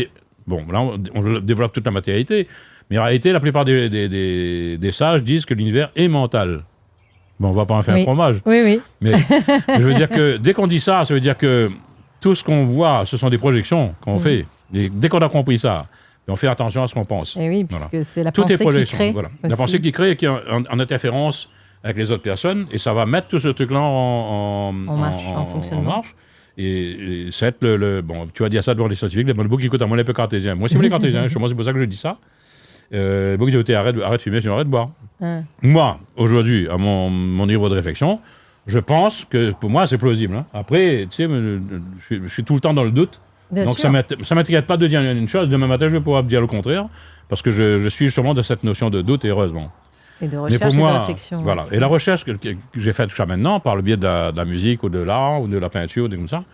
bon, là, on développe toute la matérialité, mais en réalité, la plupart des sages disent que l'univers est mental. Bon, on va pas en faire un fromage. Oui, oui. Mais je veux dire que dès qu'on dit ça, ça veut dire que tout ce qu'on voit, ce sont des projections qu'on fait. Et dès qu'on a compris ça, on fait attention à ce qu'on pense. Et oui, puisque c'est la pensée qui crée. Voilà. La pensée qui crée et qui est en interférence avec les autres personnes, et ça va mettre tout ce truc-là en marche. Et c'est bon, tu vas dire ça devant les scientifiques, le bouc qui écoute à moi les peu cartésiens. Moi, c'est les cartésiens, c'est pour ça que je dis ça. Le bouc qui dit, arrête de fumer, sinon arrête de boire. Moi, aujourd'hui, à mon niveau de réflexion, je pense que pour moi, c'est plausible. Hein. Après, tu sais, je suis tout le temps dans le doute. Bien donc sûr. Ça m'inquiète pas de dire une chose, demain matin je vais pouvoir dire le contraire, parce que je suis justement de cette notion de doute, et heureusement. Et de recherche et de réflexion. Voilà. Et la recherche que j'ai faite jusqu'à maintenant, par le biais de la musique ou de l'art ou de la peinture, ou des comme ça,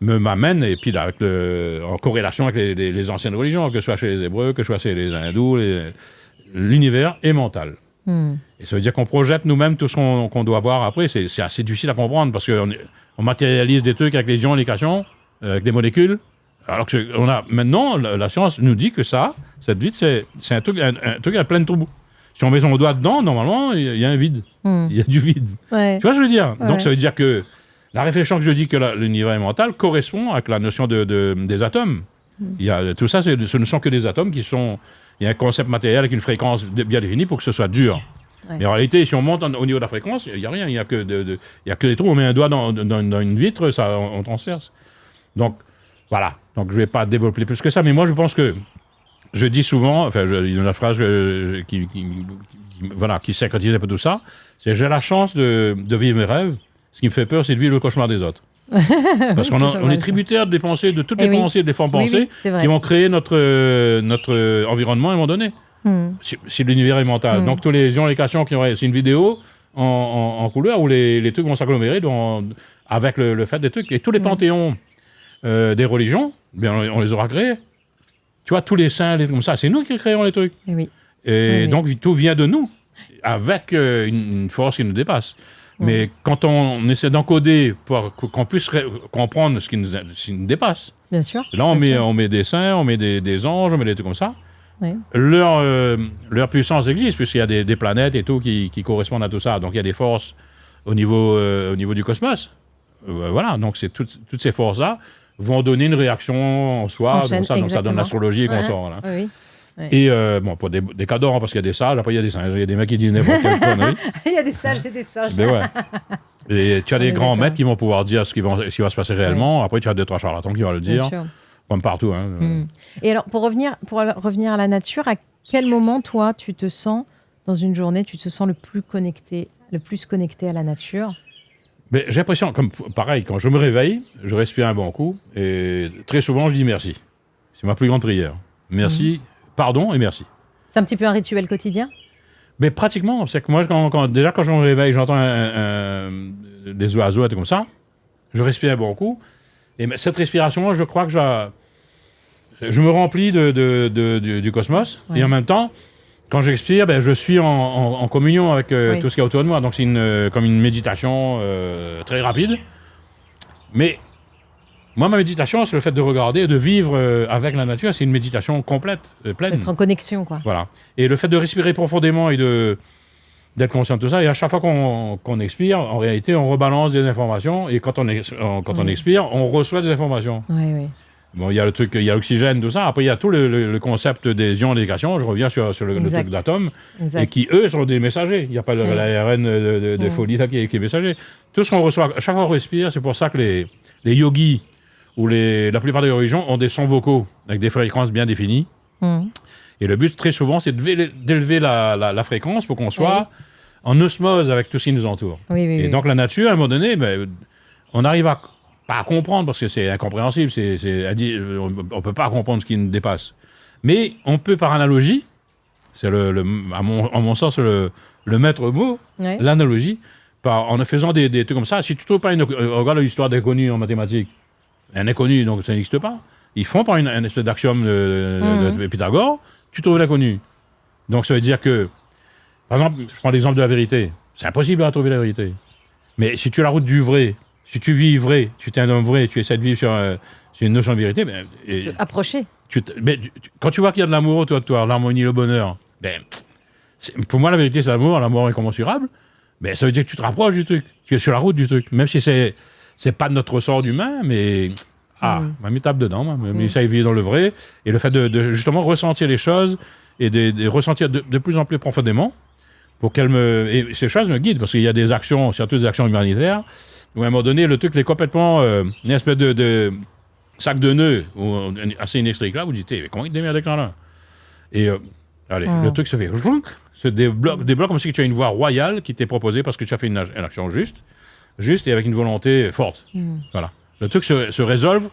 m'amène, et puis là, en corrélation avec les anciennes religions, que ce soit chez les Hébreux, que ce soit chez les hindous, l'univers est mental. Et ça veut dire qu'on projette nous-mêmes tout ce qu'on doit voir après. C'est assez difficile à comprendre, parce qu'on matérialise des trucs avec les ions, les cations, avec des molécules. Alors que maintenant, la science nous dit que cette vide, c'est un truc à plein de trous. Si on met son doigt dedans, normalement, il y a un vide. Il y a du vide. Ouais. Tu vois ce que je veux dire? Ouais. Donc ça veut dire que la réflexion que je dis que l'univers est mental correspond avec la notion des atomes. Tout ça, ce ne sont que des atomes qui sont... Il y a un concept matériel avec une fréquence bien définie pour que ce soit dur. Ouais. Mais en réalité, si on monte au niveau de la fréquence, il n'y a rien. Il n'y a que des trous. On met un doigt dans une vitre, on transperce. Donc, voilà. Donc, je ne vais pas développer plus que ça, mais moi, je pense que je dis souvent, il y a une phrase qui syncrétise un peu tout ça, c'est « j'ai la chance de vivre mes rêves, ce qui me fait peur, c'est de vivre le cauchemar des autres ». Parce qu'on est tributaire des pensées, de toutes les pensées, des formes pensées qui vont créer notre environnement à un moment donné. Si l'univers est mental. Donc, tous les ions, les cations, c'est une vidéo en couleur où les trucs vont s'agglomérer avec le fait des trucs. Et tous les panthéons des religions, bien, on les aura créés. Tu vois, tous les saints, comme ça, c'est nous qui créons les trucs. Et donc, tout vient de nous, avec une force qui nous dépasse. Mais quand on essaie d'encoder pour qu'on puisse comprendre ce qui nous dépasse, bien sûr, là, on met des saints, on met des anges, on met des trucs comme ça. Leur puissance existe, puisqu'il y a des planètes et tout qui correspondent à tout ça. Donc, il y a des forces au niveau du cosmos. Voilà, donc toutes ces forces-là vont donner une réaction en soi, donc ça donne l'astrologie et qu'on sort. Voilà. Oui. Et pour des cadors, parce qu'il y a des sages, après il y a des singes, il y a des mecs qui disent n'importe quelle connerie. Il y a des sages et des sages. Mais ouais. Et tu as des grands maîtres qui vont pouvoir dire ce qui va se passer réellement. Après, tu as 2-3 charlatans qui vont le dire. Comme partout. Hein. Et alors, pour revenir à la nature, à quel moment, toi, tu te sens, dans une journée, tu te sens le plus connecté à la nature? Mais j'ai l'impression, pareil, quand je me réveille, je respire un bon coup, et très souvent, je dis merci. C'est ma plus grande prière. Merci, pardon et merci. C'est un petit peu un rituel quotidien? Mais pratiquement, c'est que moi, déjà quand je me réveille, j'entends des oiseaux, et tout comme ça, je respire un bon coup, et cette respiration-là, je crois que je me remplis du cosmos, et en même temps, quand j'expire, je suis en communion avec tout ce qu'il y a autour de moi. Donc c'est comme une méditation très rapide. Mais moi, ma méditation, c'est le fait de regarder, de vivre avec la nature. C'est une méditation complète, pleine. D'être en connexion, quoi. Voilà. Et le fait de respirer profondément et d'être conscient de tout ça. Et à chaque fois qu'on expire, en réalité, on rebalance des informations. Et quand on expire, on reçoit des informations. Oui. Bon, il y a le truc, il y a l'oxygène, tout ça. Après, il y a tout le concept des ions d'électration. Je reviens sur le truc d'atomes. Et qui, eux, sont des messagers. Il n'y a pas l'ARN de folie là, qui est messager. Tout ce qu'on reçoit, à chaque fois qu'on respire, c'est pour ça que les yogis ou la plupart des religions ont des sons vocaux avec des fréquences bien définies. Et le but, très souvent, c'est d'élever la fréquence pour qu'on soit en osmose avec tout ce qui nous entoure. Et donc, la nature, à un moment donné, on arrive pas à comprendre, parce que c'est incompréhensible, on ne peut pas comprendre ce qui nous dépasse. Mais on peut, par analogie, c'est à mon sens le maître mot, l'analogie, en faisant des trucs comme ça. Si tu ne trouves pas regarde l'histoire d'inconnus en mathématiques, un inconnu, donc ça n'existe pas. Ils font par une espèce d'axiome de Pythagore, tu trouves l'inconnu. Donc ça veut dire que, par exemple, je prends l'exemple de la vérité. C'est impossible de trouver la vérité. Mais si tu as la route du vrai, si tu vis vrai, tu es un homme vrai, tu essaies de vivre sur une notion de vérité, approcher. Quand tu vois qu'il y a de l'amour autour de toi, l'harmonie, le bonheur, pour moi la vérité c'est l'amour est incommensurable, ça veut dire que tu te rapproches du truc, tu es sur la route du truc, même si c'est pas de notre ressort d'humain, mais m'y tape dedans, mais ça vit dans le vrai, et le fait de justement ressentir les choses et de ressentir de plus en plus profondément pour et ces choses me guident, parce qu'il y a des actions, surtout des actions humanitaires, où à un moment donné, le truc est complètement une espèce de sac de nœuds assez inextricable. Vous dites, mais comment il te démerde avec là? Et le truc se fait. Se débloque comme si tu as une voie royale qui t'est proposée parce que tu as fait une action juste et avec une volonté forte. Voilà. Le truc se résolve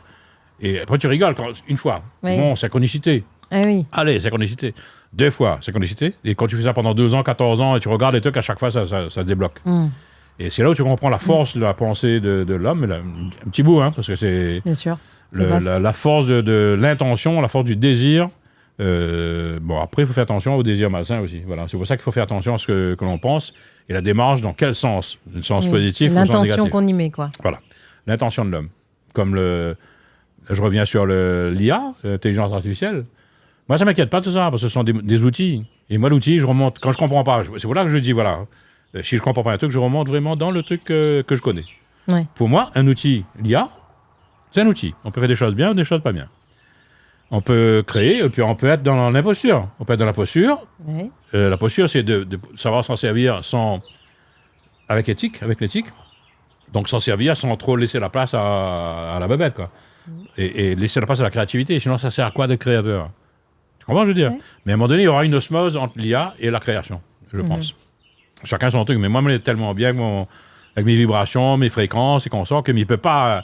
et après tu rigoles une fois. Bon, synchronicité. Allez, synchronicité. 2 fois, synchronicité. Et quand tu fais ça pendant 2 ans, 14 ans et tu regardes les trucs, à chaque fois, ça se débloque. Et c'est là où tu comprends la force de la pensée de l'homme, un petit bout, parce que c'est bien sûr, la force de l'intention, la force du désir. Après, il faut faire attention au désir malsain aussi. Voilà. C'est pour ça qu'il faut faire attention à ce que l'on pense et la démarche dans quel sens. Le sens positif ou le sens négatif. L'intention qu'on y met, quoi. Voilà. L'intention de l'homme. Comme je reviens sur l'IA, l'intelligence artificielle. Moi, ça ne m'inquiète pas tout ça, parce que ce sont des outils. Et moi, l'outil, je remonte. Quand je ne comprends pas, c'est pour là que je dis, voilà, si je ne comprends pas un truc, je remonte vraiment dans le truc que je connais. Pour moi, un outil, l'IA, c'est un outil. On peut faire des choses bien ou des choses pas bien. On peut créer, et puis on peut être dans l'imposture. On peut être dans la posture. La posture, c'est de savoir s'en servir avec l'éthique. Donc s'en servir sans trop laisser la place à la bébête, quoi. Et laisser la place à la créativité. Sinon, ça sert à quoi d'être créateur? Tu comprends, je veux dire? Mais à un moment donné, il y aura une osmose entre l'IA et la création, je pense. Chacun son truc. Mais moi, je me tellement bien avec mes vibrations, mes fréquences et consorts, que il ne peut pas...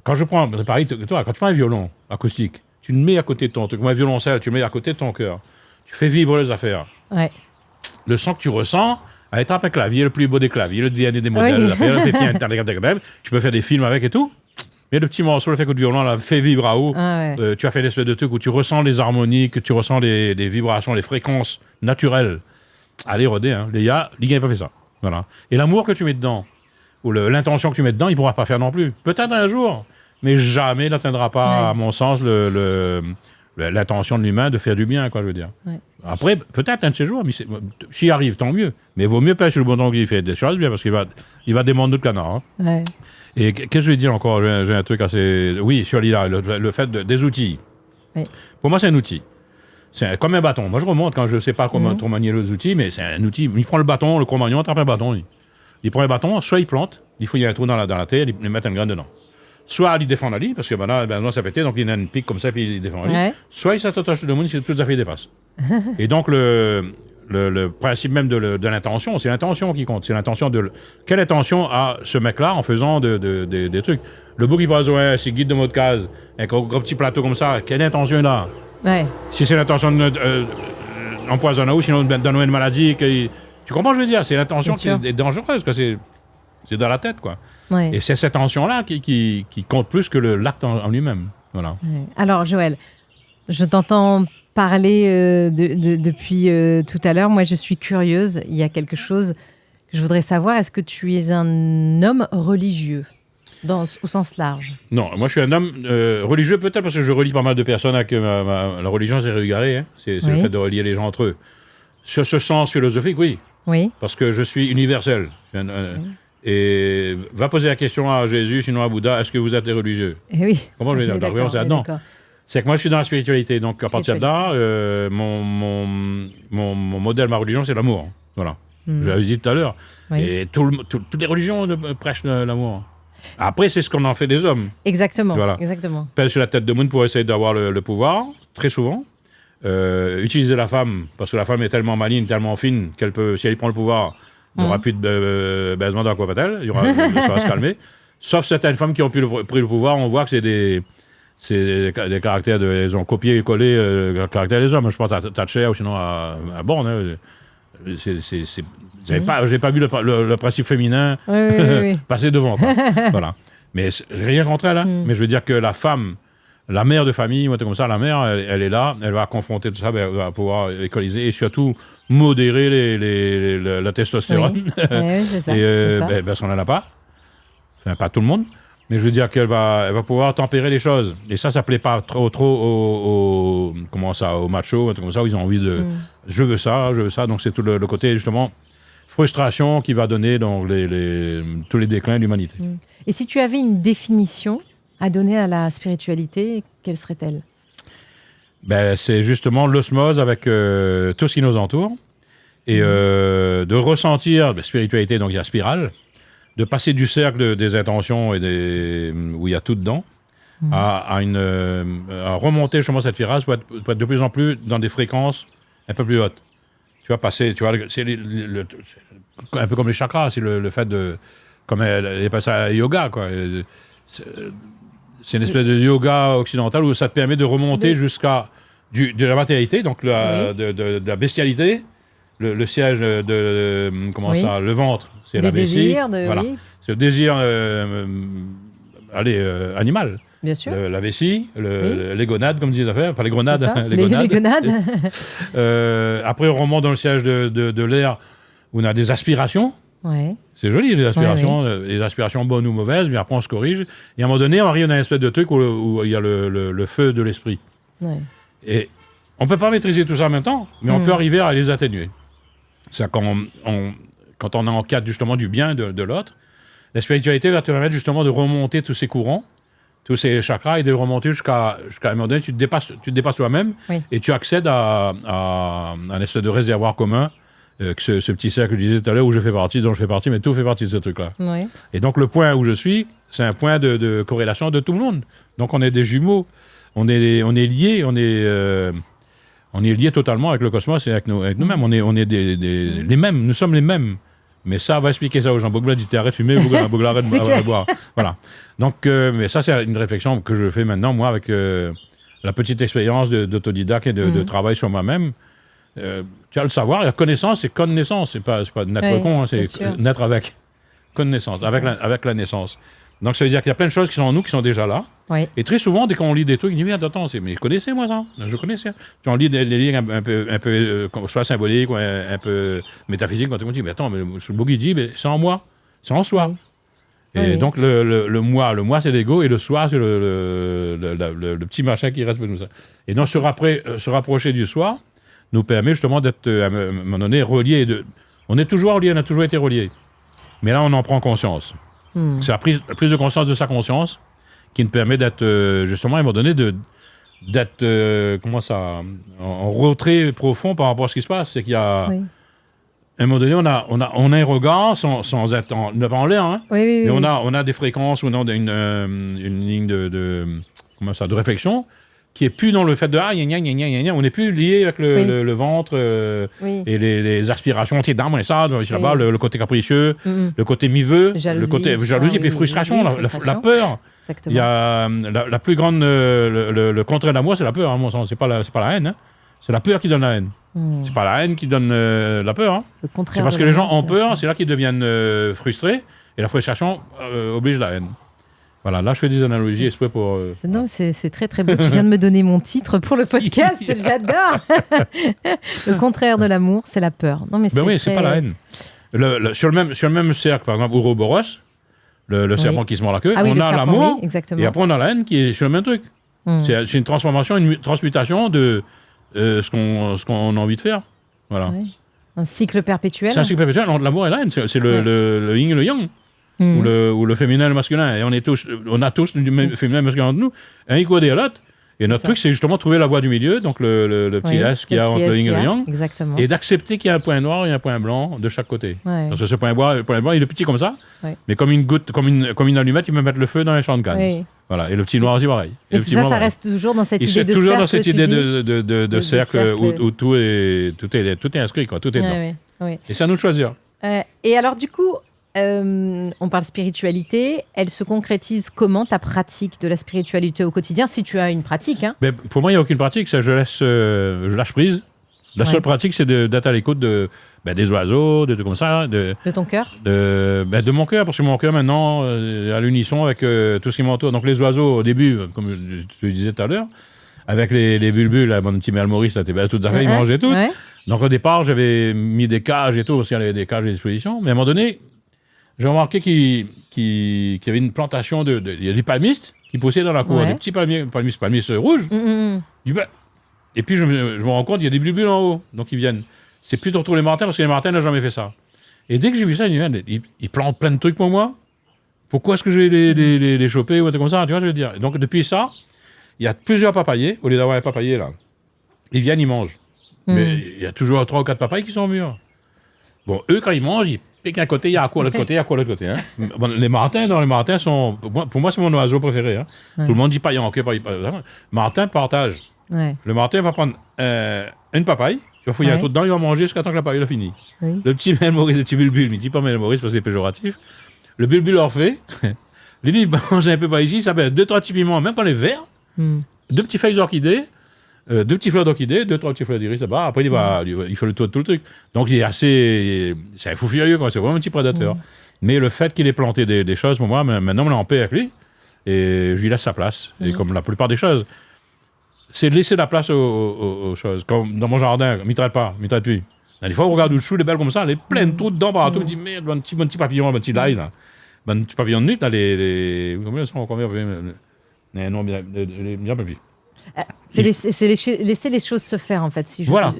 Quand je prends... Pareil, toi, quand tu prends un violon acoustique, tu le mets à côté de ton truc. Moi, un violoncelle, tu le mets à côté de ton cœur. Tu fais vibrer les affaires. Le son que tu ressens, avec un clavier, le plus beau des claviers, le DNA des modèles, tu peux faire des films avec et tout. Mais le petit morceau, le fait que le violon là, fait vibrer à haut, tu as fait une espèce de truc où tu ressens les harmonies, que tu ressens les vibrations, les fréquences naturelles. Allez, rodez, les gars n'ont pas fait ça. Voilà. Et l'amour que tu mets dedans, ou l'intention que tu mets dedans, il ne pourra pas faire non plus. Peut-être un jour, mais jamais il n'atteindra pas, à mon sens, l'intention de l'humain de faire du bien, quoi, je veux dire. Après, peut-être un de ces jours, mais s'il y arrive, tant mieux. Mais il vaut mieux pêcher le bon temps qu'il fait des choses bien, parce qu'il va démonder le canard. Et qu'est-ce que je vais dire encore? J'ai un truc assez... Oui, sur l'IA, le fait des outils. Pour moi, c'est un outil. C'est comme un bâton. Moi, je remonte quand je ne sais pas comment manier les outils, mais c'est un outil. Il prend le bâton, le Cro-Magnon, tape un bâton. Il prend un bâton, soit il plante, il faut y a un trou dans la terre, il met une graine dedans. Soit il défend la lit, parce que maintenant ça pété, donc il a une pique comme ça, puis il défend la lit. Soit il s'attache de monde, si toutes les affaires dépassent. Et donc, le principe même de l'intention, c'est l'intention qui compte. C'est l'intention quelle intention a ce mec-là en faisant des trucs? Le bouc qui va jouer, c'est guide de mot de case, avec un gros petit plateau comme ça, quelle intention il a? Si c'est l'intention d'empoisonner ou sinon de donner une maladie, tu comprends, je veux dire? C'est l'intention qui est dangereuse, quoi. C'est dans la tête, quoi. Et c'est cette intention-là qui compte plus que l'acte en lui-même. Voilà. Alors, Joël, Je t'entends parler depuis tout à l'heure. Moi, je suis curieuse. Il y a quelque chose que je voudrais savoir. Est-ce que tu es un homme religieux au sens large? Non, moi je suis un homme religieux peut-être parce que je relie pas mal de personnes avec la religion, c'est régulier. Hein. C'est le fait de relier les gens entre eux. Sur ce sens philosophique, oui. Oui. Parce que je suis universel. Et va poser la question à Jésus, sinon à Bouddha, est-ce que vous êtes des religieux? Eh oui. Comment je vais dire? La réponse est non. C'est que moi je suis dans la spiritualité. Donc à partir de là, mon modèle, ma religion, c'est l'amour. Voilà. Je l'avais dit tout à l'heure. Oui. Et toutes les religions prêchent l'amour. Après, c'est ce qu'on en fait des hommes. Exactement. Voilà. Exactement. Pèse sur la tête de monde pour essayer d'avoir le pouvoir, très souvent. Utiliser la femme, parce que la femme est tellement maligne, tellement fine, qu'elle peut, si elle prend le pouvoir, il n'y aura plus de baisement dans la coipatelle, ça va se calmer. Sauf certaines femmes qui ont pris le pouvoir, on voit que c'est des caractères, ils ont copié et collé le caractère des hommes. Je pense à Thatcher ou sinon à Borne. Hein. J'ai pas vu le principe féminin passer devant. Voilà. Mais j'ai rien contre elle, hein. Mais je veux dire que la femme, la mère de famille, moi, comme ça, la mère, elle est là, elle va confronter tout ça, elle va pouvoir écoliser et surtout modérer la testostérone. Oui. C'est ça. Et ça, on n'en a pas. Enfin, pas tout le monde. Mais je veux dire qu'elle va pouvoir tempérer les choses. Et ça plaît pas trop aux machos, comme ça, où ils ont envie de je veux ça. Donc c'est tout le côté, justement, frustration qui va donner donc, tous les déclins de l'humanité. Et si tu avais une définition à donner à la spiritualité, quelle serait-elle? C'est justement l'osmose avec tout ce qui nous entoure et de ressentir la spiritualité, donc il y a spirale, de passer du cercle des intentions et où il y a tout dedans à remonter justement cette spirale pour être de plus en plus dans des fréquences un peu plus hautes. Tu vas passer, c'est un peu comme les chakras, c'est le fait de, comme elle appelle ça yoga, quoi. C'est une espèce de yoga occidental où ça te permet de remonter jusqu'à de la matérialité, donc de la bestialité, le siège le ventre, c'est la vessie. Voilà. C'est le désir animal. Bien sûr. La vessie, les gonades, comme disent les affaires, pas les grenades, les gonades. Les gonades. Après, on remonte dans le siège de l'air où on a des aspirations. Ouais. C'est joli, les aspirations bonnes ou mauvaises, mais après on se corrige. Et à un moment donné, on arrive dans une espèce de truc où il y a le feu de l'esprit. Ouais. Et on ne peut pas maîtriser tout ça en même temps, mais on peut arriver à les atténuer. C'est quand on est en quête justement du bien de l'autre, la spiritualité va te permettre justement de remonter tous ces courants, tous ces chakras, et de remonter jusqu'à un moment donné, tu te dépasses toi-même, et tu accèdes à un espèce de réservoir commun, ce petit cercle que je disais tout à l'heure où je fais partie, dont je fais partie, mais tout fait partie de ce truc-là. Oui. Et donc le point où je suis, c'est un point de corrélation de tout le monde. Donc on est des jumeaux, on est liés, on est liés totalement avec le cosmos et avec nous-mêmes. On est les mêmes, nous sommes les mêmes. Mais ça, on va expliquer ça aux gens. Bougla dit arrête de fumer, Bougla arrête de boire. Voilà. Donc, mais ça, c'est une réflexion que je fais maintenant, moi, avec la petite expérience d'autodidacte et de travail sur moi-même. Tu as le savoir, la connaissance, c'est connaissance. C'est pas naître con, hein, c'est naître avec connaissance, avec la naissance. Donc, ça veut dire qu'il y a plein de choses qui sont en nous, qui sont déjà là. Oui. Et très souvent, dès qu'on lit des trucs, on dit, mais attends, mais je connaissais, moi, ça. Je connaissais. Puis on lit des livres un peu soit symboliques, ou un peu métaphysiques, quand on dit, mais attends, mais ce Bougui dit, mais c'est en moi, c'est en soi. Oui. Et donc, le moi, c'est l'ego, et le soi, c'est le petit machin qui reste pour nous. Et donc, se rapprocher du soi nous permet justement d'être, à un moment donné, reliés. On est toujours reliés, on a toujours été reliés. Mais là, on en prend conscience. C'est la prise de conscience de sa conscience qui nous permet d'être, justement, à un moment donné, d'être, en retrait profond par rapport à ce qui se passe. C'est qu'il y a, à un moment donné, on a un regard sans être en l'air, hein, mais on a des fréquences, on a une ligne de réflexion qui est plus dans le fait de on n'est plus lié avec le ventre et les aspirations, t'es dans et ça, là-bas, le côté capricieux, le côté miveux, le côté jalousie et puis frustration, la peur. Exactement. Il y a la plus grande, le contraire d'amour, c'est la peur, à mon sens. C'est pas la haine, hein. C'est la peur qui donne la haine. C'est pas la haine qui donne la peur. Hein. C'est parce que les gens ont peur, c'est là qu'ils deviennent frustrés et la frustration oblige la haine. Voilà, là je fais des analogies exprès pour... Non, c'est très très beau. Tu viens de me donner mon titre pour le podcast, j'adore. Le contraire de l'amour, c'est la peur. Non, mais c'est pas la haine. Sur le même cercle, par exemple, Ouroboros, le serpent qui se mord la queue, on a l'amour, et après on a la haine qui est sur le même truc. C'est une transformation, une transmutation de ce qu'on a envie de faire. Voilà. Oui. Un cycle perpétuel. C'est un cycle perpétuel. L'amour et la haine, c'est le yin et le yang. Ou le féminin et le masculin. Et on a tous du même féminin et masculin entre nous. Un équodé à l'autre. Et notre truc, c'est justement trouver la voie du milieu, donc le petit S qu'il y a entre le yin et le yang. Exactement. Et d'accepter qu'il y a un point noir et un point blanc de chaque côté. Ouais. Parce que ce point blanc, il est petit comme ça, mais comme une goutte, comme une allumette, il peut mettre le feu dans un champ de canne. Oui. Voilà. Et le petit noir aussi pareil. Et tout ça, ça reste toujours dans cette idée de cercle. C'est toujours dans cette idée de cercle où tout est inscrit, quoi. Tout est dedans. Oui. Et c'est à nous de choisir. Et alors, du coup, on parle spiritualité. Elle se concrétise comment, ta pratique de la spiritualité au quotidien, si tu as une pratique, hein? Pour moi, il n'y a aucune pratique. Ça, je lâche prise. La seule pratique, c'est d'être à l'écoute des oiseaux, de trucs comme ça. De ton cœur? De mon cœur, parce que mon cœur, maintenant, à l'unisson avec tout ce qui m'entoure. Donc, les oiseaux, au début, comme tu le disais tout à l'heure, avec les bulbules, mon petit Mel Maurice, là, tout à fait, ils mangeaient tout. Ouais. Donc, au départ, j'avais mis des cages et tout, parce qu'il y avait des cages à disposition. Mais à un moment donné, j'ai remarqué qu'il y avait une plantation il y a des palmistes qui poussaient dans la cour, des petits palmistes rouges. Et puis je me rends compte qu'il y a des bulbules en haut, donc ils viennent. C'est plutôt tous les martins, parce que les martins n'ont jamais fait ça. Et dès que j'ai vu ça, ils plantent plein de trucs pour moi. Pourquoi est-ce que je vais les choper ou un truc comme ça, tu vois, je veux dire. Donc depuis ça, il y a plusieurs papayers, au lieu d'avoir un papayer là. Ils viennent, ils mangent. Mais il y a toujours 3 ou 4 papayers qui sont mûrs. Bon, eux, quand ils mangent, ils piquent un côté, il y a quoi l'autre côté, il y a quoi l'autre côté. Hein. Bon, les martins sont... Pour moi, c'est mon oiseau préféré. Hein. Tout le monde dit paillant, martin partage. Ouais. Le martin va prendre une papaye, il va fouiller un trou dedans, il va manger jusqu'à temps que la papaye a fini. Oui. Le petit Mel Maurice, le petit bulbule, mais il ne dit pas Mel Maurice parce que c'est péjoratif. Le bulbule leur fait. Lui, il mange un peu par ici, ça fait 2-3 petits piments, même quand les verts, 2 petits feuilles d'orchidée, 2 petits fleurs d'orchidée, 2-3 petits fleurs d'iris là-bas. Après, il fait le tour de tout le truc. Donc, il est assez... C'est un fou furieux, quoi. C'est vraiment un petit prédateur. Mais le fait qu'il ait planté des choses, pour moi, maintenant, on est en paix avec lui. Et je lui laisse sa place. Et comme la plupart des choses, c'est de laisser la place aux choses. Comme dans mon jardin, il ne traite plus. Des fois, on regarde où les belles comme ça, elle est pleine de trous dedans partout. On dit, merde, un petit papillon, un petit l'ail, là. Un petit papillon de nuit, là, combien sont les noms bien plus. C'est laisser les choses se faire, en fait. Moi,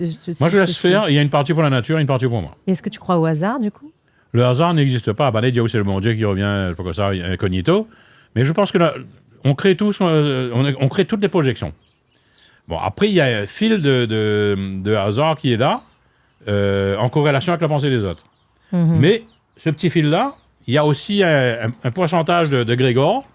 je laisse faire. Il y a une partie pour la nature et une partie pour moi. Et est-ce que tu crois au hasard, du coup? Le hasard n'existe pas. À Dieu, c'est le bon Dieu qui revient, je sais pas quoi ça, incognito. Mais je pense que on crée on crée toutes les projections. Bon, après, il y a un fil de hasard qui est là, en corrélation avec la pensée des autres. Mais ce petit fil-là, il y a aussi un pourcentage de Grégor,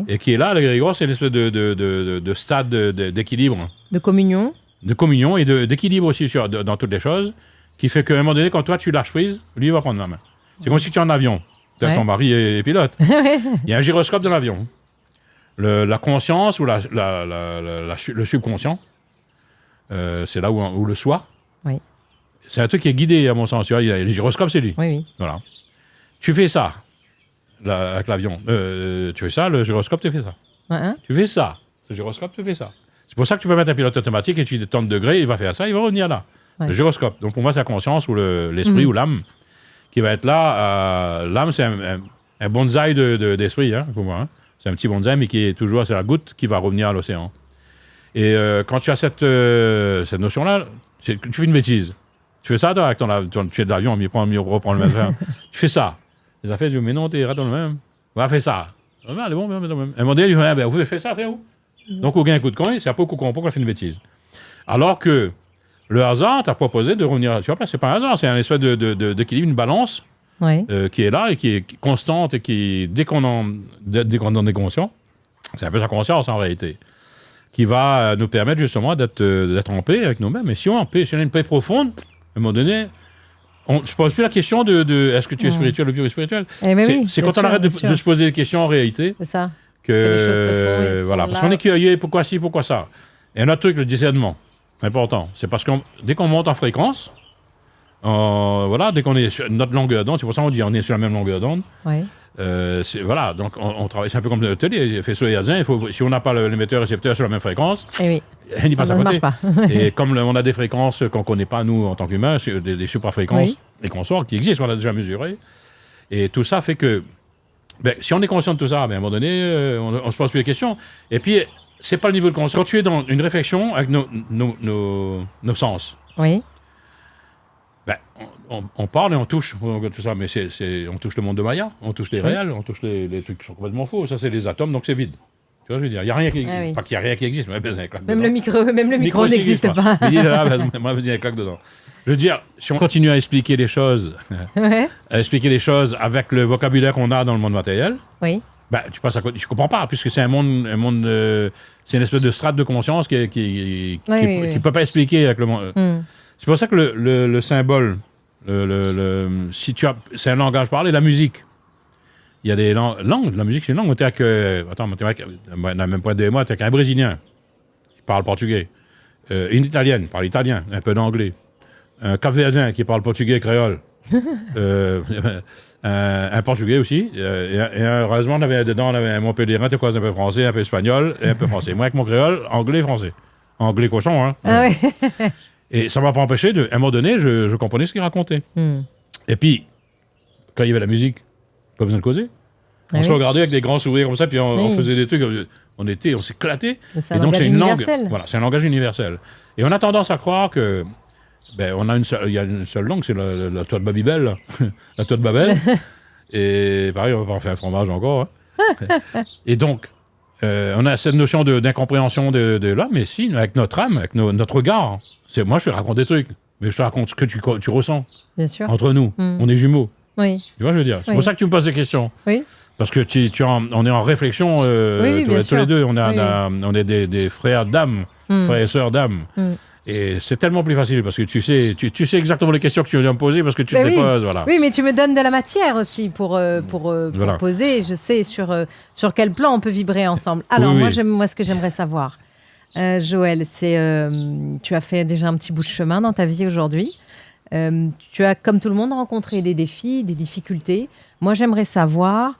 et qui est là. Le Grégor, c'est une espèce de stade d'équilibre. De communion. De communion et d'équilibre aussi dans toutes les choses, qui fait qu'à un moment donné, quand toi, tu lâches prise, lui, il va prendre la main. C'est comme si tu es en avion. Ton mari est pilote. Il y a un gyroscope dans l'avion. La conscience ou le subconscient, c'est là où le soi. Oui. C'est un truc qui est guidé, à mon sens. Tu vois, le gyroscope, c'est lui. Oui. Voilà. Tu fais ça avec l'avion. Tu fais ça, le gyroscope te fait ça. Tu fais ça, le gyroscope te fait ça. C'est pour ça que tu peux mettre un pilote automatique et tu dis tant de degrés, il va faire ça, il va revenir là. Le gyroscope. Donc pour moi, c'est la conscience ou l'esprit ou l'âme qui va être là. L'âme, c'est un bonsaï d'esprit, hein, pour moi. Hein. C'est un petit bonsaï, mais qui est toujours, c'est la goutte qui va revenir à l'océan. Et quand tu as cette notion-là, tu fais une bêtise. Tu fais ça, toi, avec tu es de l'avion, on reprend le même faire. Tu fais ça. Les affaires, je dis, mais non, t'es dans le même. On va faire ça. Allez, bon, même. Un modèle, il dit, vous faites ça, frère, où? Donc, aucun coup de coin, c'est après qu'on a fait une bêtise. Alors que le hasard t'a proposé de revenir. Tu vois, c'est pas un hasard, c'est un espèce d'équilibre, une balance qui est là et qui est constante et qui, dès qu'on en est conscient, c'est un peu sa conscience en réalité, qui va nous permettre justement d'être en paix avec nous-mêmes. Et si on est en paix, si on a une paix profonde, à un moment donné, je ne pose plus la question de est-ce que tu es spirituel ou spirituel. C'est quand on arrête de se poser des questions en réalité. C'est ça. Que les choses se font. Voilà, parce qu'on est curieux, pourquoi ci, pourquoi ça. Et un autre truc, le discernement, important. C'est parce que dès qu'on monte en fréquence, dès qu'on est sur notre longueur d'onde, c'est pour ça qu'on dit on est sur la même longueur d'onde, Voilà, donc on travaille, c'est un peu comme le télé, faisceau hertzien, si on n'a pas l'émetteur-récepteur sur la même fréquence, il n'y passe à côté. Et comme on a des fréquences qu'on ne connaît pas, nous, en tant qu'humains, des suprafréquences et consorts qui existent, on a déjà mesuré. Et tout ça fait que, si on est conscient de tout ça, à un moment donné, on se pose plus les questions. Et puis, c'est pas le niveau de conscience. Quand tu es dans une réflexion avec nos sens, on parle et on touche tout ça, mais on touche le monde de Maya, on touche les réels, on touche les trucs qui sont complètement faux. Ça, c'est les atomes, donc c'est vide. Tu vois, je veux dire, il n'y a rien qui existe. Pas qu'il n'y a rien qui existe, mais même le micro n'existe pas. Moi, vas-y, un claque dedans. Je veux dire, si on continue à expliquer les choses, avec le vocabulaire qu'on a dans le monde matériel, tu passes à côté. Je comprends pas, puisque c'est un monde, c'est une espèce de strate de conscience qui peut pas expliquer avec le monde. C'est pour ça que le symbole, c'est un langage parlé, la musique. Il y a des langues, la musique c'est une langue. On n'a même pas de moi, tu es avec un Brésilien qui parle portugais, une Italienne parle italien, un peu d'anglais, un Cap-Verdien qui parle portugais et créole, un Portugais aussi, et heureusement on avait un Montpellierin, tu crois, un peu français, un peu espagnol et un peu français. Moi avec mon créole, anglais et français. Anglais cochon, hein. Ah ouais. Et ça ne m'a pas empêché, à un moment donné, je comprenais ce qu'il racontait. Et puis, quand il y avait la musique, pas besoin de causer. On se regardait avec des grands sourires comme ça, puis on faisait des trucs, on s'éclatait. C'est un langage universel. Voilà, c'est un langage universel. Et on a tendance à croire que, il y a une seule langue, c'est la toile de Babybel, la toile de Babel. Et pareil, on va pas en faire un fromage encore. Hein. Et donc, on a cette notion d'incompréhension de là, mais si, avec notre âme, avec notre regard. Moi, je te raconte des trucs, mais je te raconte ce que tu ressens. Bien sûr. Entre nous, on est jumeaux. Oui. Tu vois, je veux dire. C'est pour ça que tu me poses ces questions. Oui. Parce que on est en réflexion tous les deux. On est des frères d'âme, frères et sœurs d'âme. Et c'est tellement plus facile parce que tu sais exactement les questions que tu viens me poser parce que tu te les poses. Voilà. Oui, mais tu me donnes de la matière aussi pour poser. Je sais sur quel plan on peut vibrer ensemble. Alors, moi, ce que j'aimerais savoir, Joël, c'est tu as fait déjà un petit bout de chemin dans ta vie aujourd'hui. Tu as, comme tout le monde, rencontré des défis, des difficultés. Moi, j'aimerais savoir,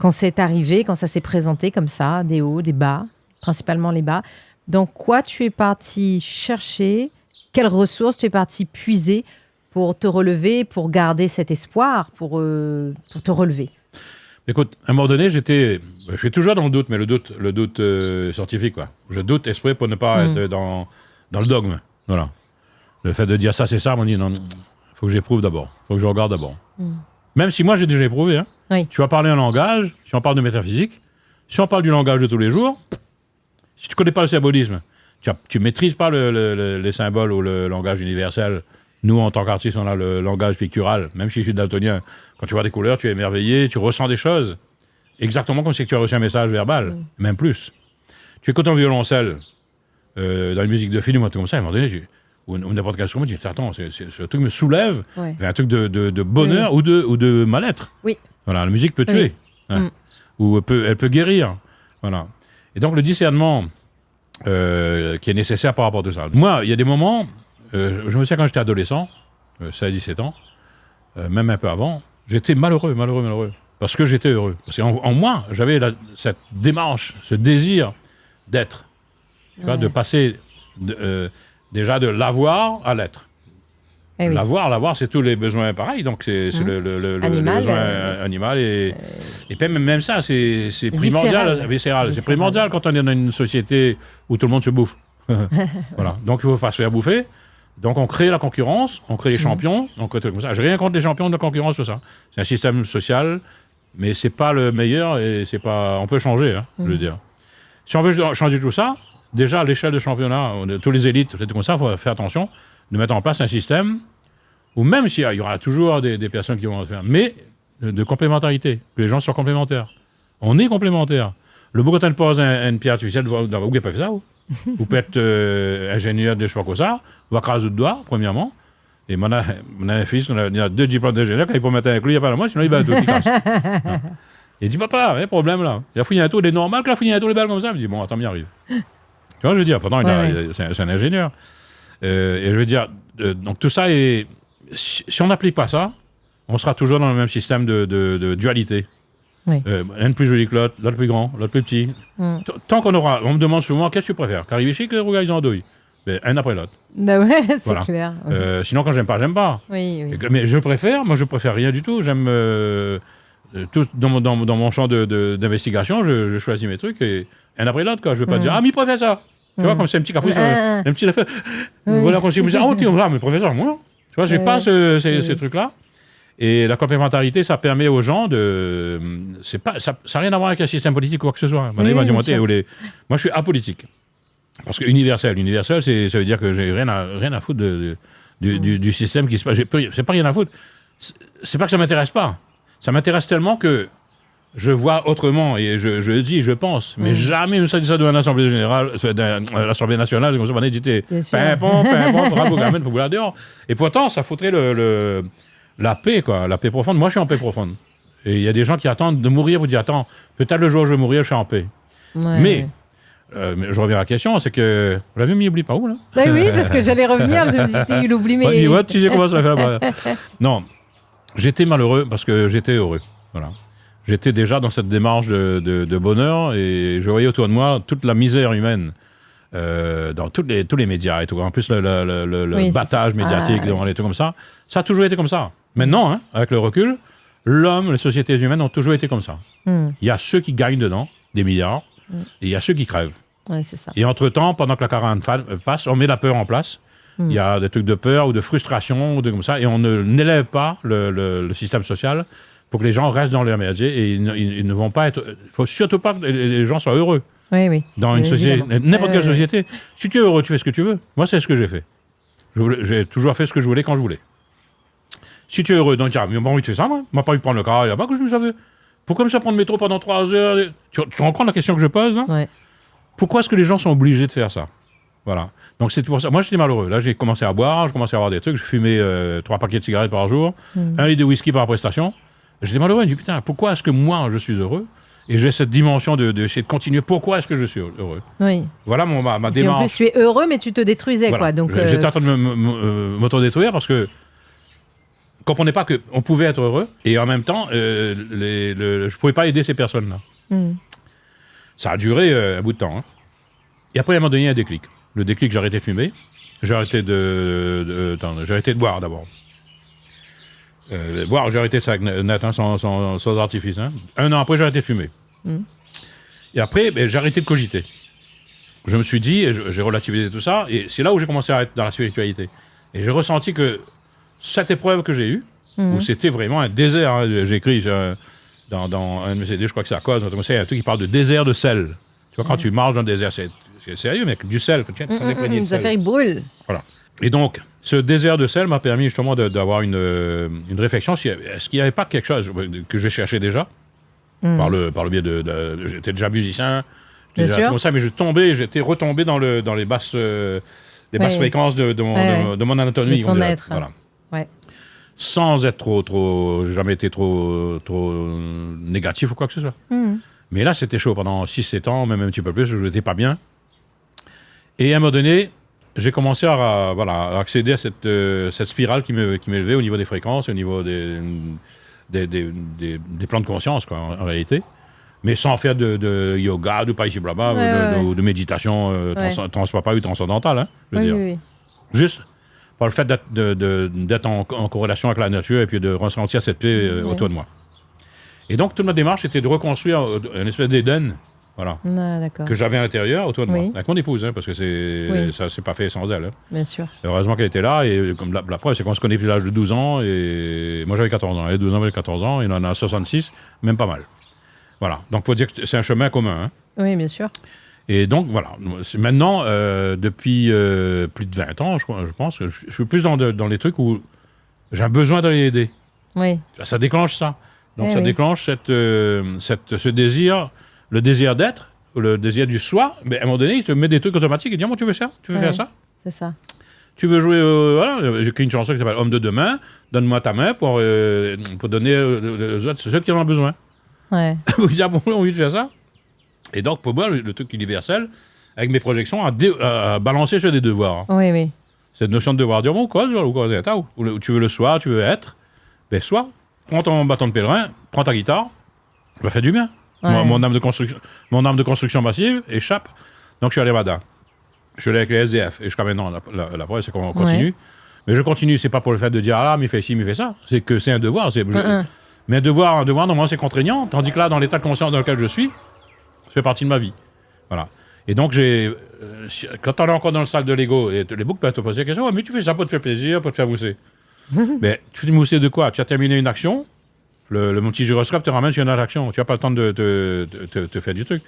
quand c'est arrivé, quand ça s'est présenté comme ça, des hauts, des bas, principalement les bas, dans quoi tu es parti chercher, quelles ressources tu es parti puiser pour te relever, pour garder cet espoir, pour te relever. Écoute, à un moment donné, je suis toujours dans le doute, mais le doute scientifique, quoi. Je doute exprès pour ne pas être dans le dogme. Voilà. Le fait de dire ça, c'est ça, on dit non, faut que j'éprouve d'abord, faut que je regarde d'abord. Même si moi, j'ai déjà éprouvé. Hein. Oui. Tu vas parler un langage, si on parle de métaphysique, si on parle du langage de tous les jours, si tu ne connais pas le symbolisme, tu ne maîtrises pas les symboles ou le langage universel. Nous, en tant qu'artistes, on a le langage pictural. Même si je suis daltonien, quand tu vois des couleurs, tu es émerveillé, tu ressens des choses. Exactement comme si tu as reçu un message verbal, même plus. Tu écoutes un violoncelle dans la musique de film ou un truc comme ça, à un moment donné, ou n'importe quel instrument, tu dis, attends, ce truc me soulève, un truc de bonheur ou de mal-être. Oui. Voilà, la musique peut tuer. Hein, ou elle peut guérir. Voilà. Et donc, le discernement qui est nécessaire par rapport à tout ça. Moi, il y a des moments, je me souviens quand j'étais adolescent, 16-17 ans, même un peu avant, j'étais malheureux. Parce que j'étais heureux. Parce qu'en moi, j'avais cette démarche, ce désir d'être. Tu vois, de passer déjà de l'avoir à l'être. Eh oui. L'avoir, c'est tous les besoins pareils. Donc, c'est le besoin animal. Et puis, même ça, c'est primordial. Viscéral. C'est primordial quand on est dans une société où tout le monde se bouffe. Voilà. Donc, il ne faut pas se faire bouffer. Donc, on crée la concurrence, on crée les champions. Donc, comme ça. Je n'ai rien contre les champions de concurrence, tout ça. C'est un système social, mais ce n'est pas le meilleur et c'est pas. On peut changer, hein, je veux dire. Si on veut changer tout ça, déjà, à l'échelle de championnat, tous les élites, comme ça, il faut faire attention de mettre en place un système où même s'il y aura toujours des personnes qui vont le faire, mais de complémentarité, que les gens soient complémentaires. On est complémentaires. Le bout quand on pose une pierre artificielle, vous n'avez pas fait ça, vous peut être ingénieur de je sais pas quoi ça, vous va craser le doigt, premièrement. Et on a un fils, il a 2 diplômes d'ingénieur, quand il peut mettre un clou, il n'y a pas la moi, sinon il va tout qui casse. Il dit, papa, il y a un problème là. Il a fouillé un tour, il est normal qu'il a fouillé un tour les balles comme ça. Il dit, bon, attends, il arrive. Tu vois, je veux dire, pourtant, c'est un ingénieur. Et je veux dire, donc tout ça est. Si on n'applique pas ça, on sera toujours dans le même système de dualité. Oui. Un plus joli que l'autre plus grand, l'autre plus petit. Tant qu'on aura... On me demande souvent, qu'est-ce que tu préfères, qu'arriver chic ou regarder en douille? Un après l'autre. Bah ouais, c'est Voilà. clair. Sinon, quand j'aime pas, j'aime pas. Oui. Mais je préfère rien du tout. J'aime... tout dans mon champ d'investigation, je choisis mes trucs et un après l'autre, quoi. Je ne veux pas dire, ah, mais il préfère ça. Tu vois, comme c'est un petit caprice, un petit affaire. Voilà, quand je me dis, ah, mais professeur, moi. Tu vois, j'ai pas ces trucs-là. Et la complémentarité, ça permet aux gens de. Ça n'a rien à voir avec un système politique ou quoi que ce soit. Moi, je suis apolitique. Parce que universel, ça veut dire que j'ai rien à foutre du système qui se passe. C'est pas rien à foutre. C'est pas que ça m'intéresse pas. Ça m'intéresse tellement que je vois autrement et je dis, je pense, mais jamais ça dit ça devant l'Assemblée générale, l'Assemblée nationale, comme ça, on a dit, pimpon, bravo, gamin, pour vouloir dehors. Et pourtant, ça foutrait la paix, quoi, la paix profonde. Moi, je suis en paix profonde. Et il y a des gens qui attendent de mourir pour dire, attends, peut-être le jour où je vais mourir, je suis en paix. Ouais. Mais je reviens à la question, c'est que... Vous l'avez mis, il oublie pas où, là? Oui, parce que j'allais revenir, je me disais, il oublie, mais... Ouais, tu sais comment ça fait là-bas. Non, j'étais malheureux parce que j'étais heureux. Voilà. J'étais déjà dans cette démarche de bonheur et je voyais autour de moi toute la misère humaine dans tous les médias et tout. En plus, le battage médiatique, les trucs comme ça. Ça a toujours été comme ça. Maintenant, hein, avec le recul, l'homme, les sociétés humaines ont toujours été comme ça. Il y a ceux qui gagnent dedans, des milliards, et il y a ceux qui crèvent. Ouais, c'est ça. Et entre-temps, pendant que la caravane passe, on met la peur en place. Il y a des trucs de peur ou de frustration ou de comme ça, et on n'élève pas le système social pour que les gens restent dans leur merdier et ils ne vont pas être... Il ne faut surtout pas que les gens soient heureux. Oui. Dans une société, n'importe quelle société. Si tu es heureux, tu fais ce que tu veux. Moi, c'est ce que j'ai fait. J'ai toujours fait ce que je voulais quand je voulais. Si tu es heureux, donc tu n'as pas envie de faire ça, moi. Je n'ai pas envie de prendre le car, il n'y a pas que je me savais. Pourquoi me faire prendre le métro pendant 3 heures? Tu te rends compte de la question que je pose, là? Ouais. Pourquoi est-ce que les gens sont obligés de faire ça? Voilà. Donc, c'est pour ça. Moi, j'étais malheureux. Là, j'ai commencé à boire, je commençais à avoir des trucs. Je fumais 3 paquets de cigarettes par jour, 1 litre de whisky par prestation. J'étais malheureux. Je me dis, putain, pourquoi est-ce que moi, je suis heureux? Et j'ai cette dimension d'essayer de continuer. Pourquoi est-ce que je suis heureux? Oui. Voilà ma démarche. En plus, tu es heureux, mais tu te détruisais, voilà. Quoi. Donc, j'étais en train de m'autodétruire parce que je comprenais pas qu'on pouvait être heureux et en même temps, je pouvais pas aider ces personnes-là. Ça a duré un bout de temps. Hein. Et après, à un moment donné, il y a un déclic. Le déclic, j'ai arrêté de fumer. J'ai arrêté de boire d'abord. Boire, j'ai arrêté ça net, hein, sans artifice. Hein. 1 an après, j'ai arrêté de fumer. Et après, j'ai arrêté de cogiter. Je me suis dit, et j'ai relativisé tout ça, et c'est là où j'ai commencé à être dans la spiritualité. Et j'ai ressenti que cette épreuve que j'ai eue, où c'était vraiment un désert, hein, j'ai écrit dans un de mes CD, je crois que c'est à cause, il y a un truc qui parle de désert de sel. Tu vois, quand tu marches dans le désert, c'est sérieux, mais du sel. Ça fait, il brûle. Voilà. Et donc, ce désert de sel m'a permis justement d'avoir une réflexion. Est-ce qu'il n'y avait pas quelque chose que je cherchais déjà par le biais j'étais déjà musicien, j'étais déjà comme ça, mais j'étais retombé dans les basses fréquences de mon anatomie. De ton être. Voilà. Ouais. Sans être j'ai jamais été trop négatif ou quoi que ce soit. Mais là, c'était chaud pendant 6-7 ans, même un petit peu plus, je n'étais pas bien. Et à un moment donné, j'ai commencé à accéder à cette spirale qui m'élevait au niveau des fréquences, au niveau des plans de conscience, quoi, en réalité. Mais sans faire de yoga, de pas ici blabla, ou de méditation transpapa ou transcendantale, hein, je veux dire. Oui. Juste par le fait d'être en corrélation avec la nature et puis de ressentir cette paix autour de moi. Et donc, toute ma démarche était de reconstruire une espèce d'Éden. Voilà. Que j'avais à l'intérieur, autour de moi. Avec mon épouse, hein, parce que ça s'est pas fait sans elle. Hein. Bien sûr. Heureusement qu'elle était là, et comme la preuve, c'est qu'on se connaît depuis l'âge de 12 ans, et moi j'avais 14 ans. Elle avait 12 ans, j'avais 14 ans, et on en a 66, même pas mal. Voilà. Donc, il faut dire que c'est un chemin commun. Hein. Oui, bien sûr. Et donc, voilà. Maintenant, depuis plus de 20 ans, je pense, je suis plus dans les trucs où j'ai un besoin d'aller aider. Oui. Ça déclenche ça. Donc, ça déclenche ce désir... Le désir d'être, le désir du soi, mais à un moment donné, il te met des trucs automatiques et dit, tu veux ça? Tu veux faire ça? C'est ça. Tu veux jouer, j'ai écrit une chanson qui s'appelle Homme de demain, donne-moi ta main pour donner ceux qui en ont besoin. Ouais. Vous dites, bon, on a envie de faire ça. Et donc, pour moi, le truc universel, avec mes projections, à balancer sur des devoirs. Oui. Cette notion de devoir, dire, bon, quoi, où tu veux le soir, tu veux être, ben, sois, prends ton bâton de pèlerin, prends ta guitare, Ça fait du bien. Ouais. Mon arme de construction massive échappe. Donc, je suis allé Madin. Je suis allé avec les SDF. Et jusqu'à maintenant, la preuve, c'est qu'on continue. Mais je continue, c'est pas pour le fait de dire, ah, mais il fait ci, mais il fait ça. C'est que c'est un devoir. Mais un devoir, normalement, c'est contraignant. Tandis que là, dans l'état de conscience dans lequel je suis, ça fait partie de ma vie. Voilà. Et donc, quand on est encore dans le salle de l'ego, les boucs peuvent te poser la question, mais tu fais ça pour te faire plaisir, pour te faire mousser. Mais tu fais mousser de quoi? Tu as terminé une action, mon petit gyroscope te ramène sur une autre action. Tu n'as pas le temps de te faire du truc.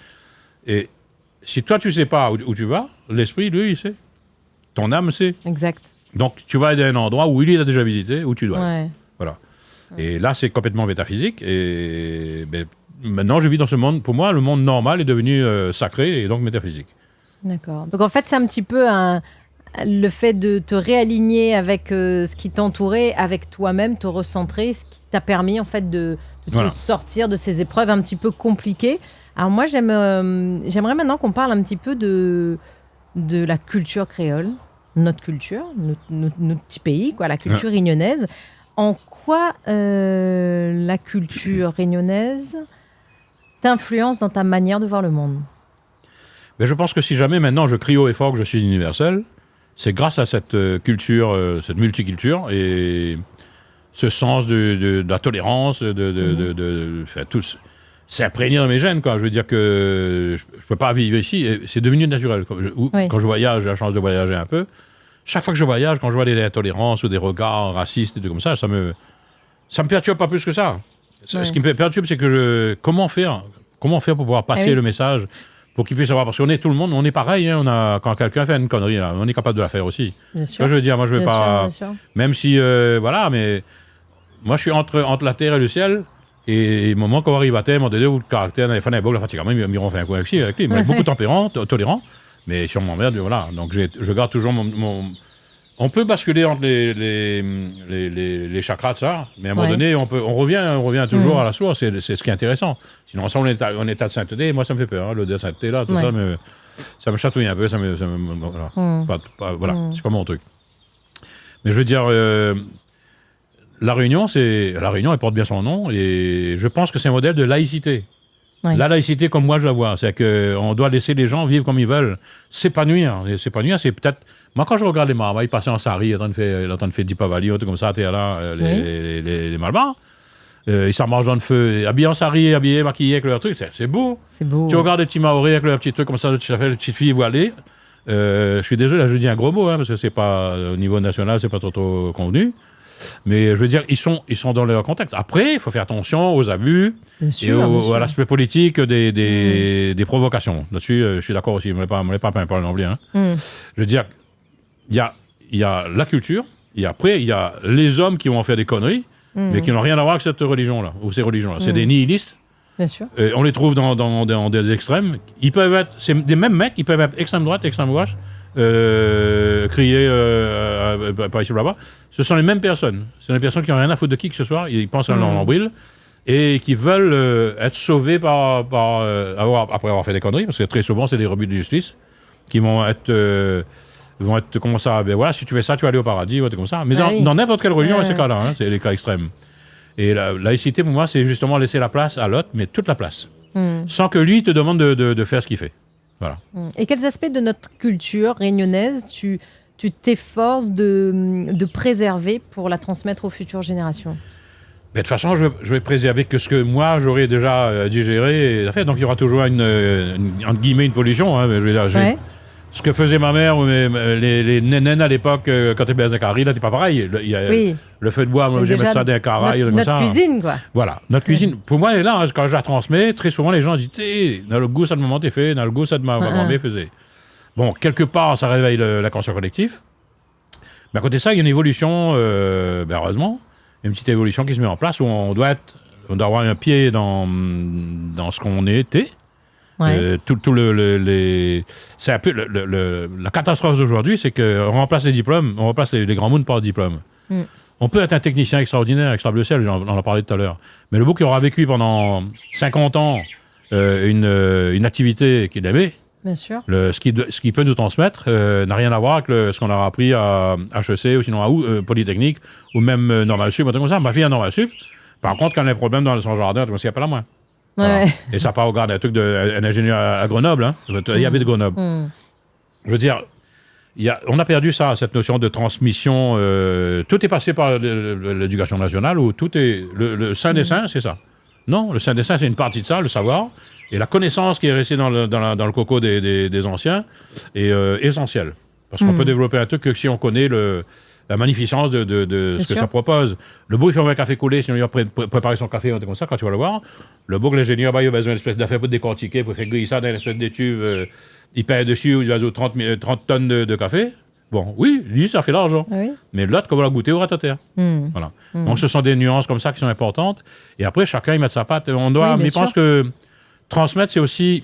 Et si toi, tu ne sais pas où tu vas, l'esprit, lui, il sait. Ton âme sait. Exact. Donc, tu vas aller à un endroit où lui, il a déjà visité, où tu dois aller. Ouais. Voilà. Et là, c'est complètement métaphysique. Et maintenant, je vis dans ce monde. Pour moi, le monde normal est devenu sacré et donc métaphysique. D'accord. Donc, en fait, c'est un petit peu le fait de te réaligner avec ce qui t'entourait, avec toi-même, te recentrer, ce qui t'a permis, en fait, de te sortir de ces épreuves un petit peu compliquées. Alors, moi, j'aimerais maintenant qu'on parle un petit peu de la culture créole, notre culture, notre petit pays, quoi, la culture réunionnaise. En quoi la culture réunionnaise t'influence dans ta manière de voir le monde? Mais je pense que si jamais maintenant je crie haut et fort que je suis universel, c'est grâce à cette culture, cette multiculture et ce sens de la tolérance, c'est imprégné dans mes gènes, quoi. Je veux dire que je peux pas vivre ici, et c'est devenu naturel. Quand je voyage, j'ai la chance de voyager un peu. Chaque fois que je voyage, quand je vois des intolérances ou des regards racistes et tout comme ça me perturbe pas plus que ça. Ce qui me perturbe, c'est que comment faire pour pouvoir passer le message pour qu'ils puissent savoir, parce qu'on est tout le monde, on est pareil, hein, quand quelqu'un fait une connerie, là, on est capable de la faire aussi. Bien sûr. Je veux dire, moi je veux pas, sûr. même si mais moi je suis entre la terre et le ciel. Et au moment qu'on arrive à terre, mon donné, où le caractère, il fallait la fatigue quand même, ils m'ont fait un coup avec lui, mais beaucoup tempérant, tolérant, mais sur mon merde, voilà. Donc je garde toujours mon. On peut basculer entre les chakras de ça, mais à un moment donné, on revient toujours à la source, c'est ce qui est intéressant. Sinon, ça, on est en état de sainteté, moi, ça me fait peur, hein, l'odeur de sainteté, là, tout ça me chatouille un peu, voilà, c'est pas mon truc. Mais je veux dire, la Réunion, elle porte bien son nom, et je pense que c'est un modèle de laïcité. Ouais. La laïcité, comme moi je la vois, c'est qu'on doit laisser les gens vivre comme ils veulent, s'épanouir. S'épanouir, c'est peut-être. Moi, quand je regarde les Marabas, ils passaient en sari, en train de faire Dipavali, tout comme ça, t'es là, les Malbars. Ils s'emmarchent dans le feu, habillés en sari, habillés, maquillés avec leur truc, c'est beau. C'est beau. Tu regardes les petits Maoris avec leur petit truc comme ça, tu fais les petites filles voilées. Je suis désolé, là, je dis un gros mot, hein, parce que c'est pas, au niveau national, c'est pas trop convenu. Mais je veux dire, ils sont dans leur contexte. Après, il faut faire attention aux abus et à l'aspect politique des provocations. Là-dessus, je suis d'accord aussi. Je ne me pas peint par non plus. Hein. Je veux dire, il y a la culture, et après, il y a les hommes qui vont faire des conneries, mais qui n'ont rien à voir avec cette religion-là, ou ces religions-là. C'est des nihilistes. Bien sûr. On les trouve dans des extrêmes. C'est des mêmes mecs, ils peuvent être extrême droite, extrême gauche. Crier par ici là-bas, ce sont les mêmes personnes. Ce sont les personnes qui n'ont rien à foutre de qui que ce soit. Ils pensent à leur nombril et qui veulent être sauvés après avoir fait des conneries, parce que très souvent, c'est des rebus de justice qui vont être comme ça. Ben voilà, si tu fais ça, tu vas aller au paradis, comme ça. Mais dans n'importe quelle religion, c'est ces cas-là, hein, c'est les cas extrêmes. Et la laïcité, pour moi, c'est justement laisser la place à l'autre, mais toute la place. Sans que lui te demande de faire ce qu'il fait. Voilà. Et quels aspects de notre culture réunionnaise tu t'efforces de préserver pour la transmettre aux futures générations? Mais de toute façon, je vais préserver que ce que moi, j'aurais déjà digéré et fait. Donc, il y aura toujours entre guillemets, une pollution. Hein, je veux dire, ce que faisait ma mère ou les nénènes à l'époque, quand tu es dans un carré, là, t'es pas pareil. Le feu de bois, moi, j'ai mettre ça dans un carré. Notre cuisine, quoi. Voilà, notre cuisine. Pour moi, elle est là, quand je la transmets, très souvent, les gens disent dans le goût, ça de maman t'es fait, dans le goût, ça de ma grand-mère faisait. Bon, quelque part, ça réveille la conscience collective. Mais à côté de ça, il y a une évolution, heureusement, une petite évolution qui se met en place où on doit avoir un pied dans ce qu'on était. Ouais. C'est un peu la catastrophe d'aujourd'hui, c'est qu'on remplace les diplômes, on remplace les grands mondes par les diplômes. On peut être un technicien extraordinaire avec Sable Ciel, on en a parlé tout à l'heure. Mais le bouc qui aura vécu pendant 50 ans une activité qu'il aimait, bien sûr. Ce qui peut nous transmettre n'a rien à voir avec ce qu'on aura appris à HEC ou sinon à Polytechnique ou même Normal Sup, comme ça. Ma fille a Normal Sup. Par contre, quand elle a un problème dans son jardin, elle ne s'y appelle à moi. Voilà. Ouais. Et ça part au garde un truc d'un ingénieur à Grenoble. Hein. Il y avait de Grenoble. Je veux dire, on a perdu ça, cette notion de transmission. Tout est passé par l'éducation nationale, où tout est... Le saint des saints, c'est ça. Non, le saint des saints, c'est une partie de ça, le savoir. Et la connaissance qui est restée dans le coco des anciens est essentielle. Parce qu'on peut développer un truc que si on connaît la magnificence de ce que ça propose. Le beau, il fait un café coulé, sinon il va préparer son café, comme ça, quand tu vas le voir. Le beau, l'ingénieur, il a besoin d'une espèce d'affaire pour décortiquer, pour faire griller ça dans une espèce d'étuve. Il paye dessus, il a 30 tonnes de café. Bon, oui, lui, ça fait l'argent. Ah oui. Mais l'autre, comme on l'a goûté, au rat-à-terre. Voilà. Donc, ce sont des nuances comme ça qui sont importantes. Et après, chacun, il met de sa patte. Mais je pense que transmettre, c'est aussi...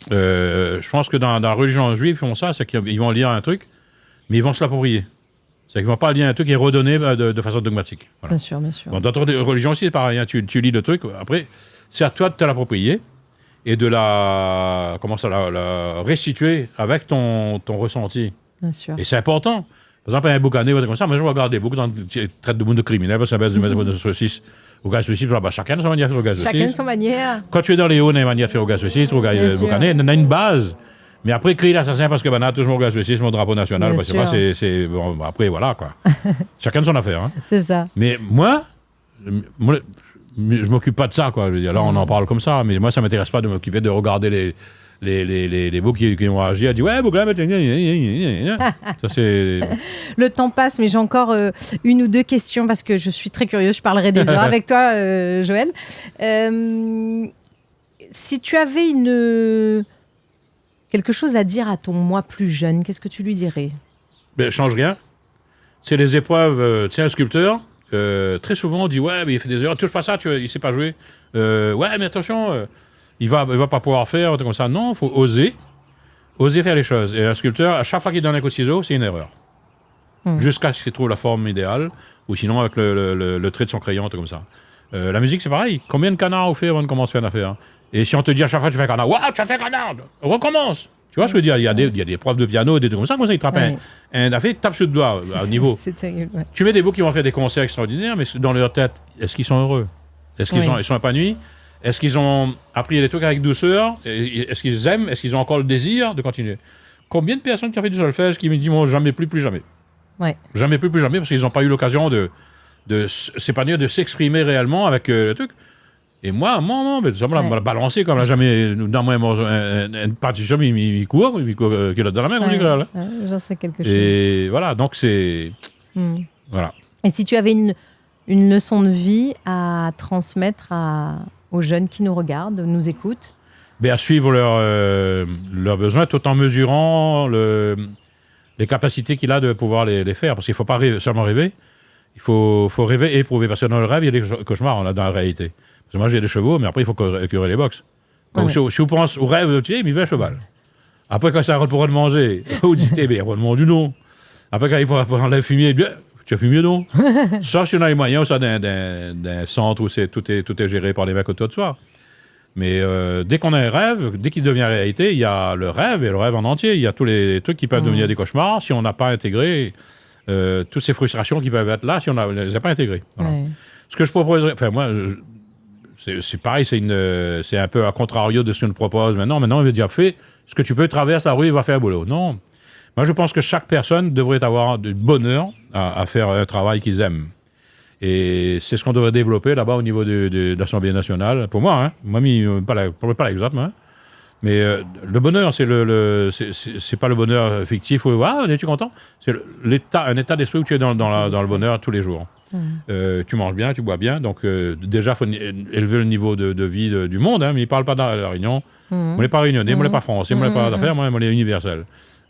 je pense que dans la religion juive, ils font ça, c'est qu'ils vont lire un truc, mais ils vont se l'approprier. C'est qu'ils ne vont pas lire un truc et redonner de façon dogmatique. Voilà. Bien sûr, bien sûr. Bon, dans d'autres religions aussi, c'est pareil. Hein, tu lis le truc, après, c'est à toi de te l'approprier et de la restituer avec ton ressenti. Bien sûr. Et c'est important. Par exemple, un boucané, comme ça, moi, je regarde des boucs qui traitent de monde de criminels, parce que ça baisse de saucisses. Au gaz saucisse, chacun a sa manière de faire au gaz saucisse. Chacun son manière. Quand tu es dans les hauts, on a une manière de faire au gaz saucisse, au gaz boucané, on a une base. Mais après, crier l'assassin parce que on a toujours au gaz saucisse, mon drapeau national, parce que c'est bon, après, voilà, quoi. Chacun son affaire. Hein. C'est ça. Mais moi, je m'occupe pas de ça, quoi. Je veux dire, là, on en parle comme ça, mais moi, ça m'intéresse pas de m'occuper de regarder les boucs qui ont agi, a dit ouais, bouc là, ça c'est. Le temps passe, mais j'ai encore une ou deux questions parce que je suis très curieuse. Je parlerai des heures avec toi, Joël. Si tu avais quelque chose à dire à ton moi plus jeune, qu'est-ce que tu lui dirais? Ben, change rien. C'est les épreuves. Tu sais, un sculpteur, très souvent, on dit ouais, mais il fait des erreurs. Touche pas ça, il sait pas jouer. Ouais, mais attention. Il va pas pouvoir faire, comme ça. Non, il faut oser faire les choses. Et un sculpteur, à chaque fois qu'il donne un coup de ciseau, c'est une erreur. Jusqu'à ce qu'il trouve la forme idéale, ou sinon avec le trait de son crayon, comme ça. La musique, c'est pareil. Combien de canards on fait avant de commencer une affaire? Et si on te dit à chaque fois que tu fais un canard, waouh, tu as fait un canard, recommence. Tu vois ce que je veux dire? Il y a des profs de piano, des trucs comme ça, ils te rappellent un affaire, tape sur le doigt au niveau. C'est terrible. Ouais. Tu mets des boucs qui vont faire des concerts extraordinaires, mais dans leur tête, est-ce qu'ils sont heureux? Est-ce qu'ils ils sont épanouis? Est-ce qu'ils ont appris des trucs avec douceur? Est-ce qu'ils aiment? Est-ce qu'ils ont encore le désir de continuer? Combien de personnes qui ont fait du solfège qui me disent bon, jamais plus jamais? Ouais. Jamais plus jamais, parce qu'ils n'ont pas eu l'occasion de s'épanouir, de s'exprimer réellement avec le truc. Et moi, ça m'a balancé comme là, jamais. Dans moi, une partition, il court, qu'il a dans la main, comme dit là. J'en sais quelque chose. Et voilà, donc c'est. Voilà. Et si tu avais une leçon de vie à transmettre aux jeunes qui nous regardent, nous écoutent? À suivre leurs besoins, tout en mesurant les capacités qu'il a de pouvoir les faire. Parce qu'il ne faut pas seulement rêver, il faut rêver et éprouver. Parce que dans le rêve, il y a des cauchemars dans la réalité. Parce que moi, j'ai des chevaux, mais après, il faut curer les box. Donc, si vous pensez au rêve, tu sais, il veut un cheval. Après, quand ça pour le manger, vous dites, il va le manger, non. Après, quand il pourra prendre le fumier, bien, tu as fumé, non. Sauf si on a les moyens d'un centre où tout est géré par les mecs autour de soi. Mais dès qu'on a un rêve, dès qu'il devient réalité, il y a le rêve et le rêve en entier. Il y a tous les trucs qui peuvent devenir des cauchemars si on n'a pas intégré toutes ces frustrations qui peuvent être là si on ne les a pas intégrées. Voilà. Ce que je proposerais, enfin moi, c'est pareil, c'est un peu à contrario de ce qu'on nous propose maintenant. Maintenant, il veut dire, fais ce que tu peux, traverse la rue, va faire un boulot. Non. Moi, je pense que chaque personne devrait avoir du bonheur à faire un travail qu'ils aiment. Et c'est ce qu'on devrait développer là-bas au niveau de l'Assemblée nationale. Pour moi, hein. Moi, pas l'exemple, hein. Mais le bonheur, c'est pas le bonheur fictif où ah, es-tu content? C'est un état d'esprit où tu es dans le bonheur tous les jours. Tu manges bien, tu bois bien. Donc, déjà, il faut élever le niveau de vie du monde. Hein, mais il ne parle pas de la Réunion. On n'est pas réunionnais, on n'est pas français, on n'est pas d'affaires, on est universel.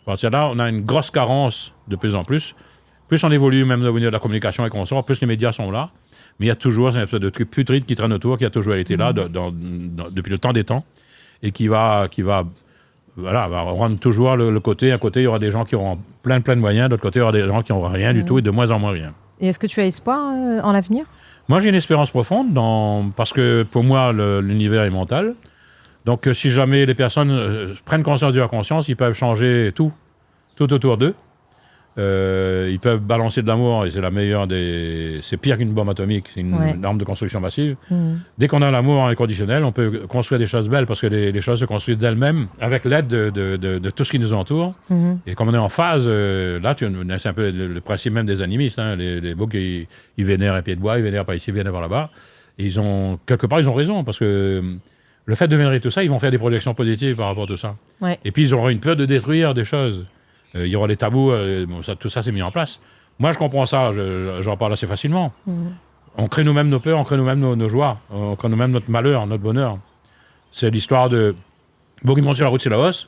Parce que là, on a une grosse carence de plus en plus. Plus on évolue, même au niveau de la communication et qu'on sort, plus les médias sont là. Mais il y a toujours une espèce de truc putride qui traîne autour, qui a toujours été là depuis le temps des temps. Et qui va rendre toujours un côté, il y aura des gens qui auront plein de moyens, d'autre côté, il y aura des gens qui n'auront rien du tout et de moins en moins rien. Et est-ce que tu as espoir en l'avenir? Moi, j'ai une espérance profonde, parce que pour moi, l'univers est mental. Donc, si jamais les personnes prennent conscience de leur conscience, ils peuvent changer tout autour d'eux. Ils peuvent balancer de l'amour et c'est la meilleure des. C'est pire qu'une bombe atomique, c'est une arme de construction massive. Dès qu'on a l'amour inconditionnel, on peut construire des choses belles parce que les choses se construisent d'elles-mêmes avec l'aide de tout ce qui nous entoure. Et comme on est en phase, là, c'est un peu le principe même des animistes. Hein, les boucs, ils vénèrent un pied de bois, ils vénèrent par ici, ils vénèrent par là-bas. Et quelque part, ils ont raison parce que le fait de vénérer tout ça, ils vont faire des projections positives par rapport à tout ça. Ouais. Et puis, ils auront une peur de détruire des choses. Il y aura des tabous, tout ça, c'est mis en place. Moi, je comprends ça, j'en parle assez facilement. On crée nous-mêmes nos peurs, on crée nous-mêmes nos joies, on crée nous-mêmes notre malheur, notre bonheur. C'est l'histoire de... Bon, ils montent sur la route de Sillaos.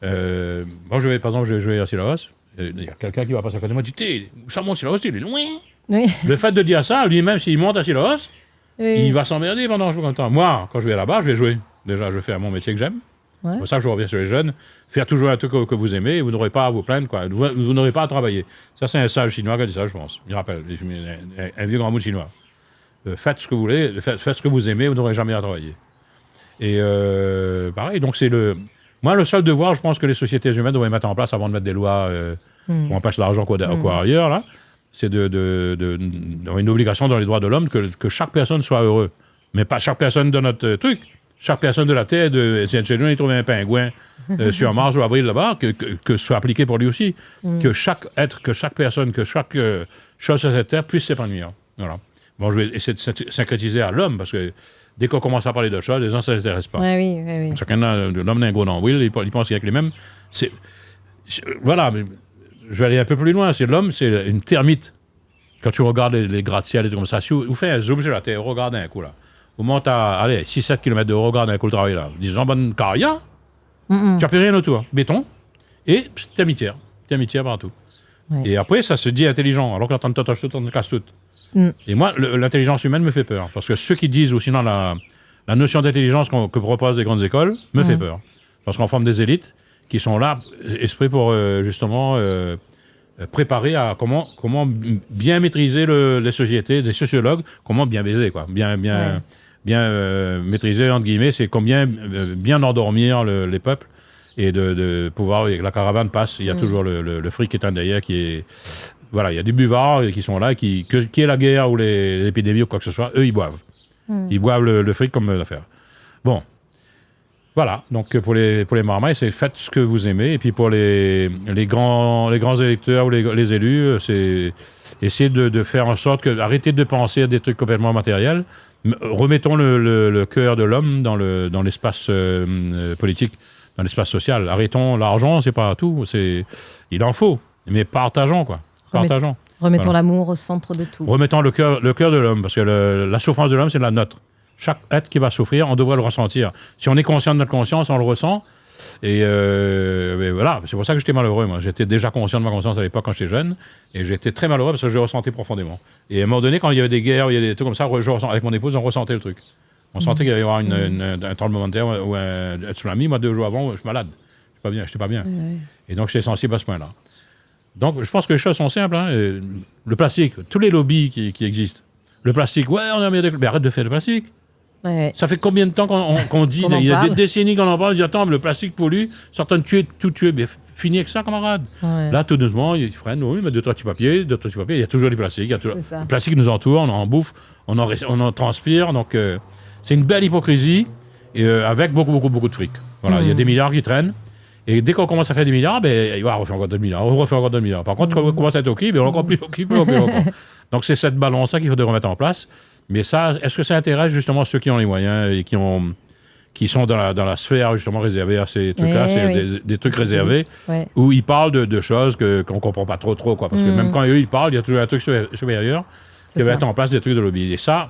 Moi, par exemple, je vais à Sillaos. Il y a quelqu'un qui va passer à côté de moi, dit « ça monte Sillaos, il est loin. » Oui. Le fait de dire ça, lui-même, s'il monte à Sillaos, il va s'emmerder pendant je temps. Moi, quand je vais là-bas, je vais jouer. Déjà, je vais faire mon métier que j'aime. Ouais. C'est pour ça que je reviens sur les jeunes. Faire toujours un truc que vous aimez et vous n'aurez pas à vous plaindre. Quoi. Vous n'aurez pas à travailler. Ça, c'est un sage chinois qui a dit ça, je pense. Il rappelle. Un vieux grand mot chinois. Faites ce que vous voulez, faites ce que vous aimez, vous n'aurez jamais à travailler. Et pareil, donc c'est le... Moi, le seul devoir, je pense que les sociétés humaines devraient mettre en place avant de mettre des lois où on empêche l'argent quoi ailleurs, là, c'est d'avoir une obligation dans les droits de l'homme que chaque personne soit heureux. Mais pas chaque personne de notre truc. Chaque personne de la Terre, chez nous, il trouve un pingouin sur Mars ou Avril là-bas, que ce soit appliqué pour lui aussi. Que chaque être, que chaque personne, que chaque chose sur cette Terre puisse s'épanouir. Voilà. Bon, je vais essayer de syncrétiser à l'homme, parce que dès qu'on commence à parler de choses, les gens, ça ne les intéresse pas. Oui. Chacun, l'homme n'a un gros nombril, il pense qu'il y a que les mêmes. Voilà, mais je vais aller un peu plus loin. L'homme, c'est une termite. Quand tu regardes les gratte-ciel et tout comme ça, si vous faites un zoom sur la Terre, regardez un coup là. Vous montez à 6-7 km de haut, regardez un coup le travail là. Disons, bonne carrière, tu n'as plus rien autour. Béton et termitière. Termitière partout. Ouais. Et après, ça se dit intelligent, alors que t'en casse tout. Et moi, l'intelligence humaine me fait peur. Parce que ceux qui disent, ou sinon la notion d'intelligence que proposent les grandes écoles, me fait peur. Parce qu'on forme des élites qui sont là, esprit pour justement préparer à comment bien maîtriser les sociétés, des sociologues, comment bien baiser, quoi. Bien maîtriser, entre guillemets, c'est combien bien endormir les peuples et de pouvoir, la caravane passe, il y a toujours le fric qui est un derrière qui est... Voilà, il y a des buvards qui sont là, qui est la guerre ou l'épidémie ou quoi que ce soit, eux, ils boivent. Ils boivent le fric comme l'affaire. Bon. Voilà, donc pour les marmailles, c'est faites ce que vous aimez. Et puis pour les grands électeurs ou les élus, c'est essayer de faire en sorte que, arrêtez de penser à des trucs complètement matériels. Remettons le cœur de l'homme dans l'espace politique, dans l'espace social. Arrêtons l'argent, c'est pas tout. Il en faut, mais partageons, quoi. Partageons. Remettons l'amour au centre de tout. Remettons le cœur de l'homme, parce que la souffrance de l'homme, c'est la nôtre. Chaque être qui va souffrir, on devrait le ressentir. Si on est conscient de notre conscience, on le ressent. Et voilà, c'est pour ça que j'étais malheureux, moi. J'étais déjà conscient de ma conscience à l'époque quand j'étais jeune. Et j'étais très malheureux parce que je le ressentais profondément. Et à un moment donné, quand il y avait des guerres, il y avait des trucs comme ça, avec mon épouse, on ressentait le truc. On sentait qu'il y avait un tremblement de terre ou un tsunami. Moi, 2 jours avant, je suis malade. Je n'étais pas bien. Et donc, j'étais sensible à ce point-là. Donc, je pense que les choses sont simples. Hein. Le plastique, tous les lobbies qui existent. Le plastique, ouais, on a mis mais arrête de faire le plastique. Ouais. Ça fait combien de temps qu'on dit, il y a des décennies qu'on en parle, on dit attends, mais le plastique pollue, certains tout tuer, mais fini avec ça, camarade. Ouais. Là, tout doucement, ils freinent, oui, mais 2-3 petits papiers, il y a toujours du plastique, le plastique nous entoure, on en bouffe, on en transpire, donc c'est une belle hypocrisie, avec beaucoup de fric. Voilà, il y a des milliards qui traînent, et dès qu'on commence à faire des milliards, on refait encore 2 milliards, on refait encore 2 milliards. Par contre, quand on commence à être OK, on est encore plus OK, plus encore. Donc c'est cette balance-là qu'il faudrait remettre en place. Mais ça, est-ce que ça intéresse justement ceux qui ont les moyens et qui sont dans la sphère justement réservée à ces trucs-là, des trucs réservés, où ils parlent de choses qu'on ne comprend pas trop, quoi. Parce que même quand eux, ils parlent, il y a toujours un truc supérieur qui va mettre en place des trucs de lobby. Et ça,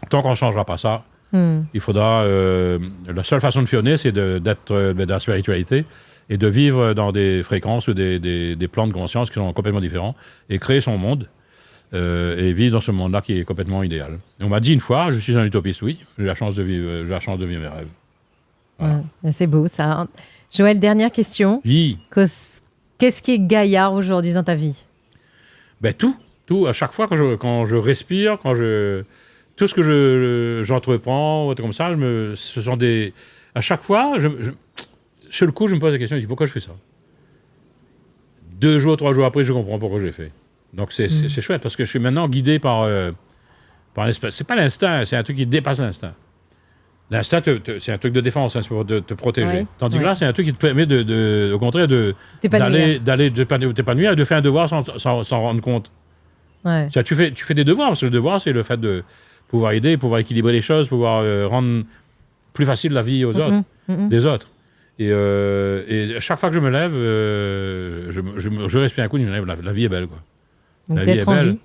tant qu'on ne changera pas ça, il faudra... la seule façon de fionner, c'est d'être dans la spiritualité et de vivre dans des fréquences ou des plans de conscience qui sont complètement différents et créer son monde. Et vivre dans ce monde-là qui est complètement idéal. Et on m'a dit une fois, je suis un utopiste, oui, j'ai la chance de vivre mes rêves. Voilà. Ouais, c'est beau ça. Joël, dernière question. Oui. Qu'est-ce qui est gaillard aujourd'hui dans ta vie? Ben tout. À chaque fois quand je respire, tout ce que j'entreprends, comme ça, ce sont des... À chaque fois, sur le coup, je me pose la question, je dis pourquoi je fais ça? 2 jours, 3 jours après, je comprends pourquoi je l'ai fait. Donc, c'est chouette parce que je suis maintenant guidé par l'espèce. C'est pas l'instinct, c'est un truc qui dépasse l'instinct. L'instinct, c'est un truc de défense, c'est pour te protéger. Ouais. Tandis que là, c'est un truc qui te permet, au contraire, d'aller t'épanouir et de faire un devoir sans rendre compte. Ouais. Tu fais des devoirs, parce que le devoir, c'est le fait de pouvoir aider, pouvoir équilibrer les choses, pouvoir rendre plus facile la vie aux autres, des autres. Et chaque fois que je me lève, je respire un coup, je me lève, la vie est belle, quoi. Donc la vie est belle.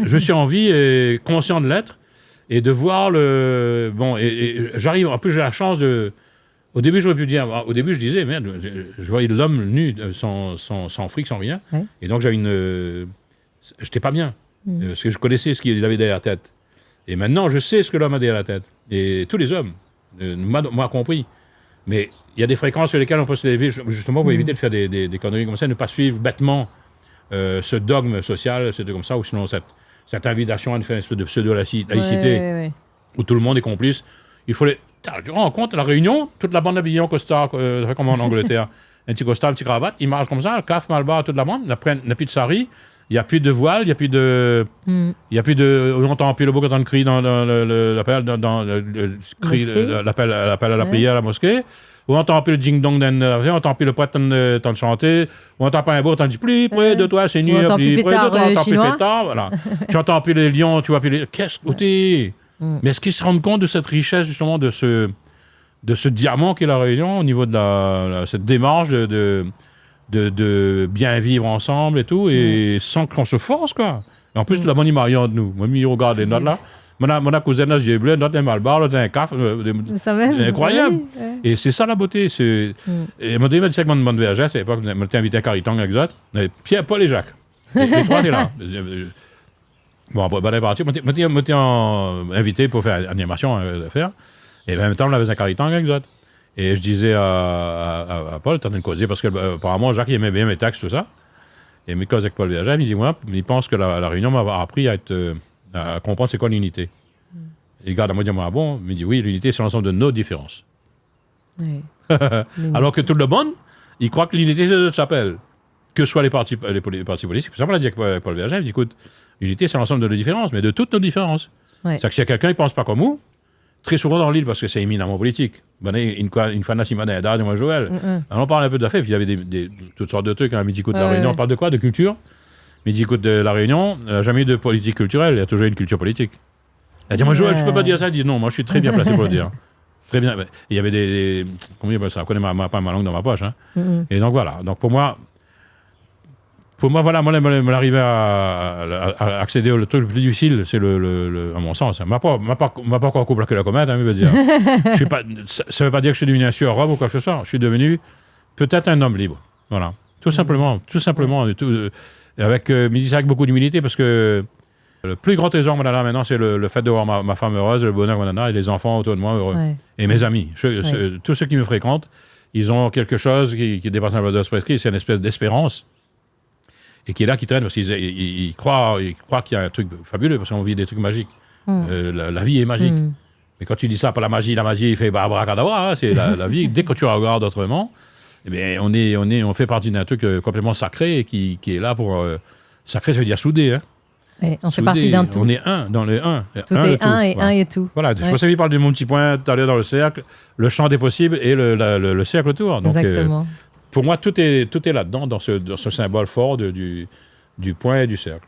Je suis en vie et conscient de l'être et de voir le... Bon, et j'arrive... En plus, j'ai la chance de... Au début, j'aurais pu dire... Au début, je disais, merde, je voyais l'homme nu, sans fric, sans rien. Ouais. Et donc, j'avais une... J'étais pas bien. Parce que je connaissais ce qu'il avait derrière la tête. Et maintenant, je sais ce que l'homme a derrière la tête. Et tous les hommes, moi compris. Mais il y a des fréquences sur lesquelles on peut se lever, justement, pour éviter de faire des conneries comme ça, ne pas suivre bêtement ce dogme social, c'est comme ça, ou sinon cette invitation à faire une espèce de pseudo-laïcité où tout le monde est complice. Il faut tu rends compte, à la réunion, toute la bande habillée en costard, comme en Angleterre, un petit costard, un petit cravate, ils marchent comme ça, le caf, malbar, toute la bande, il n'y a plus de sari, il n'y a plus de voile, il n'y a plus de... Il n'y a plus de... On entend plus le beau quand on crie dans l'appel à la prière à la mosquée. On entend plus le ding-dong, on entend plus le poète tant de chanter, on entend pas un beau, on dit plus près de toi, Seigneur, plus près de toi, on entend plus pétard, voilà. Tu entends plus les lions, tu vois plus les... Qu'est-ce que... Mais est-ce qu'ils se rendent compte de cette richesse, justement, de ce diamant qu'est la Réunion, au niveau de cette démarche de bien vivre ensemble et tout, et sans qu'on se force, quoi. Et en plus, la bonne image de nous. Moi, je regarde les notes là. Mon cousine a les yeux bleus, notre un malbar, l'autre un caf. C'est incroyable. Oui, ouais. Et c'est ça la beauté. Et mon m'a dit que mon voyage, c'est l'époque, je m'étais invité à Cariton avec Zot. Pierre, Paul et Jacques. Les trois étaient là. Bon, après, est parti. Je m'étais invité pour faire une animation à faire. Et en même temps, on avait un Cariton avec Zot. Et je disais à Paul, t'es en train de causer, parce que apparemment, Jacques il aimait bien mes textes, tout ça. Et mes causes avec Paul Viager, il me dit, moi, il pense que la réunion m'a appris à comprendre c'est quoi l'unité. Et il regarde à moi, moi, ah bon? Il me dit, oui, l'unité, c'est l'ensemble de nos différences. Oui. Alors que tout le monde, il croit que l'unité, c'est notre chapelle. Que soient les partis politiques. Ça, on l'a dit avec Paul Viager, il me dit, écoute, l'unité, c'est l'ensemble de nos différences, mais de toutes nos différences. Ouais. C'est-à-dire que s'il y a quelqu'un qui ne pense pas comme nous, très souvent dans l'île, parce que c'est éminemment politique. Une fois, Simone et moi, Joël. Alors, on parle un peu de la fête, puis il y avait toutes sortes de trucs. Hein. Midi, écoute, la Réunion, on parle de quoi? De culture. Midi, écoute, de la Réunion, il n'y a jamais eu de politique culturelle, il y a toujours eu une culture politique. Elle dit, moi, Joël, tu peux pas dire ça? Elle dit, non, moi, je suis très bien placé pour le dire. Très bien. Il y avait comment dire ça? On connaît ma langue dans ma poche. Hein. Et donc, voilà. Donc, pour moi, voilà, moi, l'arrivée à accéder au truc le plus difficile, c'est à mon sens. M'a pas encore couplé la comète, hein, je veux dire. Ça veut pas dire que je suis devenu un sueur robe ou quoi que ce soit. Je suis devenu peut-être un homme libre. Voilà. Tout simplement. Avec beaucoup d'humilité, parce que le plus grand trésor que là maintenant, c'est le fait de voir ma femme heureuse, le bonheur qu'on a et les enfants autour de moi heureux. Ouais. Et mes amis. Tous ceux qui me fréquentent, ils ont quelque chose qui dépasse un peu de l'esprit, c'est une espèce d'espérance. Et qui est là, qui traîne, parce qu'ils croient qu'il y a un truc fabuleux, parce qu'on vit des trucs magiques. La vie est magique. Mais quand tu dis ça, pas la magie, il fait abracadabra, hein, c'est la vie. Dès que tu regardes autrement, eh bien, on fait partie d'un truc complètement sacré, qui est là pour... sacré, ça veut dire soudé. Hein. Ouais, on fait partie d'un tout. On est un dans le un. Tout est un et un est tout. Voilà, je pense qu'il parle de mon petit point tout à l'heure dans le cercle, le champ des possibles et le cercle autour. Donc, exactement. Pour moi, tout est là-dedans, dans ce symbole fort du point et du cercle.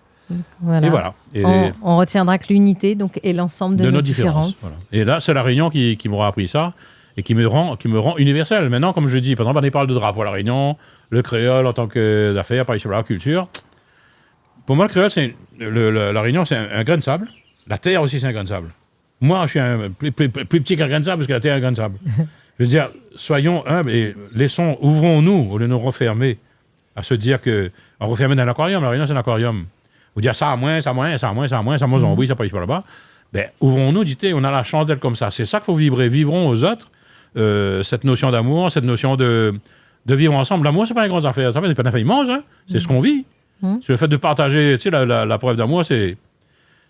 Voilà. Et voilà. Et on retiendra que l'unité est l'ensemble de nos différences. Voilà. Et là, c'est la Réunion qui m'aura appris ça et qui me rend universel. Maintenant, comme je dis, par exemple, on parle de drapeau à la Réunion, le créole en tant qu'affaire, par exemple, la culture. Pour moi, le créole, la Réunion, c'est un grain de sable. La terre aussi, c'est un grain de sable. Moi, je suis un plus petit qu'un grain de sable parce que la terre est un grain de sable. Je veux dire, soyons humbles et ouvrons-nous au lieu de nous refermer à se dire que on referme dans l'aquarium. La Réunion, c'est un aquarium. Vous dire ça à moins, ça Mozambique, ça pas ici là-bas. Ben, ouvrons-nous, dites, on a la chance d'être comme ça. C'est ça qu'il faut vibrer. Vivrons aux autres cette notion d'amour, cette notion de vivre ensemble. L'amour, c'est pas une grande affaire. Ça fait, c'est pas une affaire immense, hein. C'est ce qu'on vit. C'est le fait de partager, tu sais, la preuve d'amour, c'est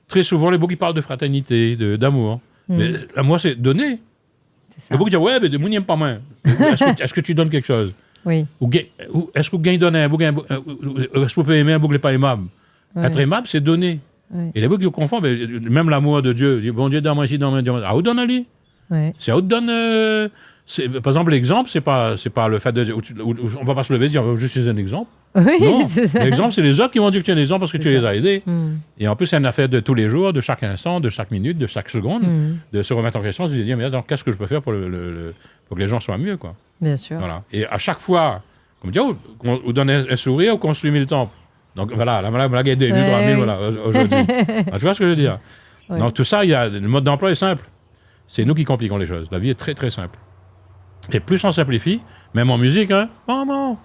très souvent les mots qui parlent de fraternité, d'amour. Mais l'amour, c'est donner. Il y a beaucoup qui disent, ouais, mais de mon n'aime pas moins. Est-ce que tu donnes quelque chose? Oui. Est-ce que vous gagnez donner un bouc, est-ce que vous pouvez aimer un bouc n'est pas aimable? Ouais. Être aimable, c'est donner. Ouais. Et les boucs, ils confondent, même l'amour de Dieu. Bon Dieu, donne-moi ici, donne-moi ici. Ah, où donne à lui? Ouais. C'est à où donne. Par exemple, l'exemple, c'est pas le fait de dire. On va pas se lever et dire, je suis un exemple. Oui, Non, c'est ça. l'exemple, c'est les autres qui vont dire que tu es un exemple parce que tu les as aidés. Mm. Et en plus, c'est une affaire de tous les jours, de chaque instant, de chaque minute, de chaque seconde, de se remettre en question, de se dire, mais attends, qu'est-ce que je peux faire pour que les gens soient mieux, quoi. Bien sûr. Voilà. Et à chaque fois, comme dire, on donne un sourire ou construit 1000 temples. Donc voilà, la blague est début, 3000, voilà, aujourd'hui. Tu vois ce que je veux dire? Ouais. Donc tout ça, le mode d'emploi est simple. C'est nous qui compliquons les choses. La vie est très, très simple. Et plus on simplifie, même en musique, hein, bon.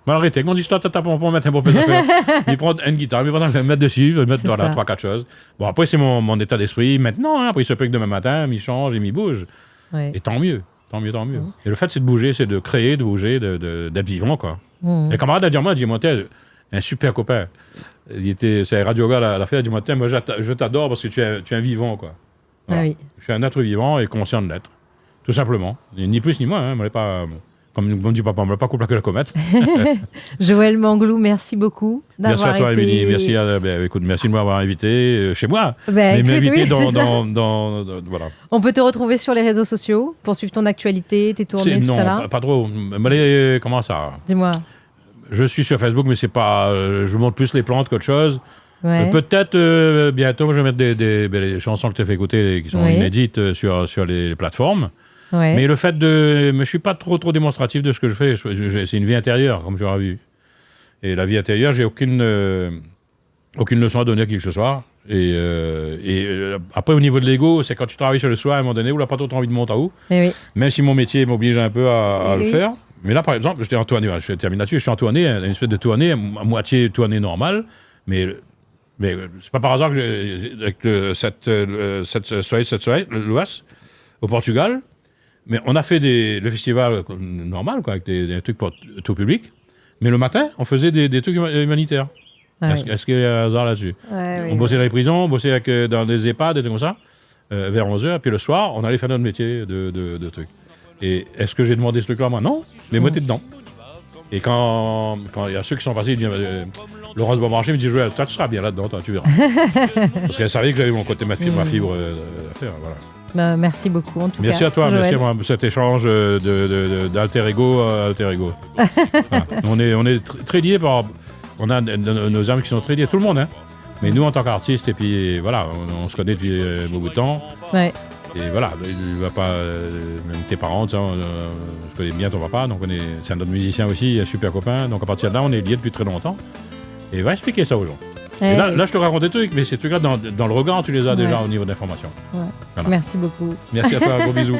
Mais arrêtez, on dit, pour mettre un bon peu d'affaires. Il prend une guitare, il va mettre dessus, il va mettre voilà, 3-4 choses. Bon, après, c'est mon état d'esprit. Maintenant, hein, après, il se peut que demain matin, il change, il bouge. Ouais. Et tant mieux. Et le fait, c'est de bouger, c'est de créer, de bouger, d'être vivant, quoi. Et camarade a dit, moi, un super copain. C'est Radio Gars, la fait, il dit, moi, je t'adore parce que tu es un vivant, quoi. Voilà. Ah oui. Je suis un être vivant et conscient de l'être. Tout simplement. Ni plus ni moins, hein. Moi, pas... Comme me dit papa, on ne m'a pas coupé que la comète. Joël Manglou, merci beaucoup Merci à toi, Émilie. Merci, merci de m'avoir invité chez moi. Mais m'inviter voilà. On peut te retrouver sur les réseaux sociaux pour suivre ton actualité, tes tournées, tout ça là? Non, pas trop. Comment ça? Dis-moi. Je suis sur Facebook, mais c'est pas. Je montre plus les plantes qu'autre chose. Ouais. Peut-être bientôt, je vais mettre des chansons que tu as fait écouter qui sont inédites sur les plateformes. Ouais. Mais le fait de... Mais je suis pas trop démonstratif de ce que je fais. C'est une vie intérieure, comme tu auras vu. Et la vie intérieure, j'ai aucune leçon à donner à qui que ce soit. Et après, au niveau de l'ego, c'est quand tu travailles sur le soir, à un moment donné, où tu n'as pas trop envie de monter à où. Même si mon métier m'oblige un peu à le faire. Mais là, par exemple, j'étais en tournée. Je termine là-dessus. Je suis en tournée, une espèce de tournée, à moitié tournée normale. Mais c'est pas par hasard que avec cette soirée, l'Ouest, au Portugal. Mais on a fait le festival normal, quoi, avec des trucs pour tout public. Mais le matin, on faisait des trucs humanitaires. Ouais. Est-ce qu'il y a un hasard là-dessus? On bossait dans les prisons, on bossait dans des EHPAD, des trucs comme ça, vers 11h. Puis le soir, on allait faire notre métier de trucs. Et est-ce que j'ai demandé ce truc-là, moi? Non, mais moi, t'es dedans. Et quand il y a ceux qui sont passés, ils disent, Laurence Beaumarchais me dit, Joël, toi, tu seras bien là-dedans, tu verras. Parce qu'elle savait que j'avais mon côté, ma fibre à faire, voilà. Bah, merci beaucoup en tout cas. Merci à toi, Joël. merci pour cet échange d'alter ego à alter ego. Voilà. On est très liés on a nos âmes qui sont très liées, tout le monde, hein. Mais nous en tant qu'artistes, et puis voilà, on se connaît depuis un bout de temps. Ouais. Et voilà, il va pas, même tes parents, je connais bien ton papa, donc c'est un autre musicien aussi, un super copain. Donc à partir de là, on est liés depuis très longtemps. Et va expliquer ça aux gens. Et là, je te raconte des trucs, mais ces trucs-là, dans le regard, tu les as déjà au niveau de l'information. Ouais. Voilà. Merci beaucoup. Merci à toi, gros bisous.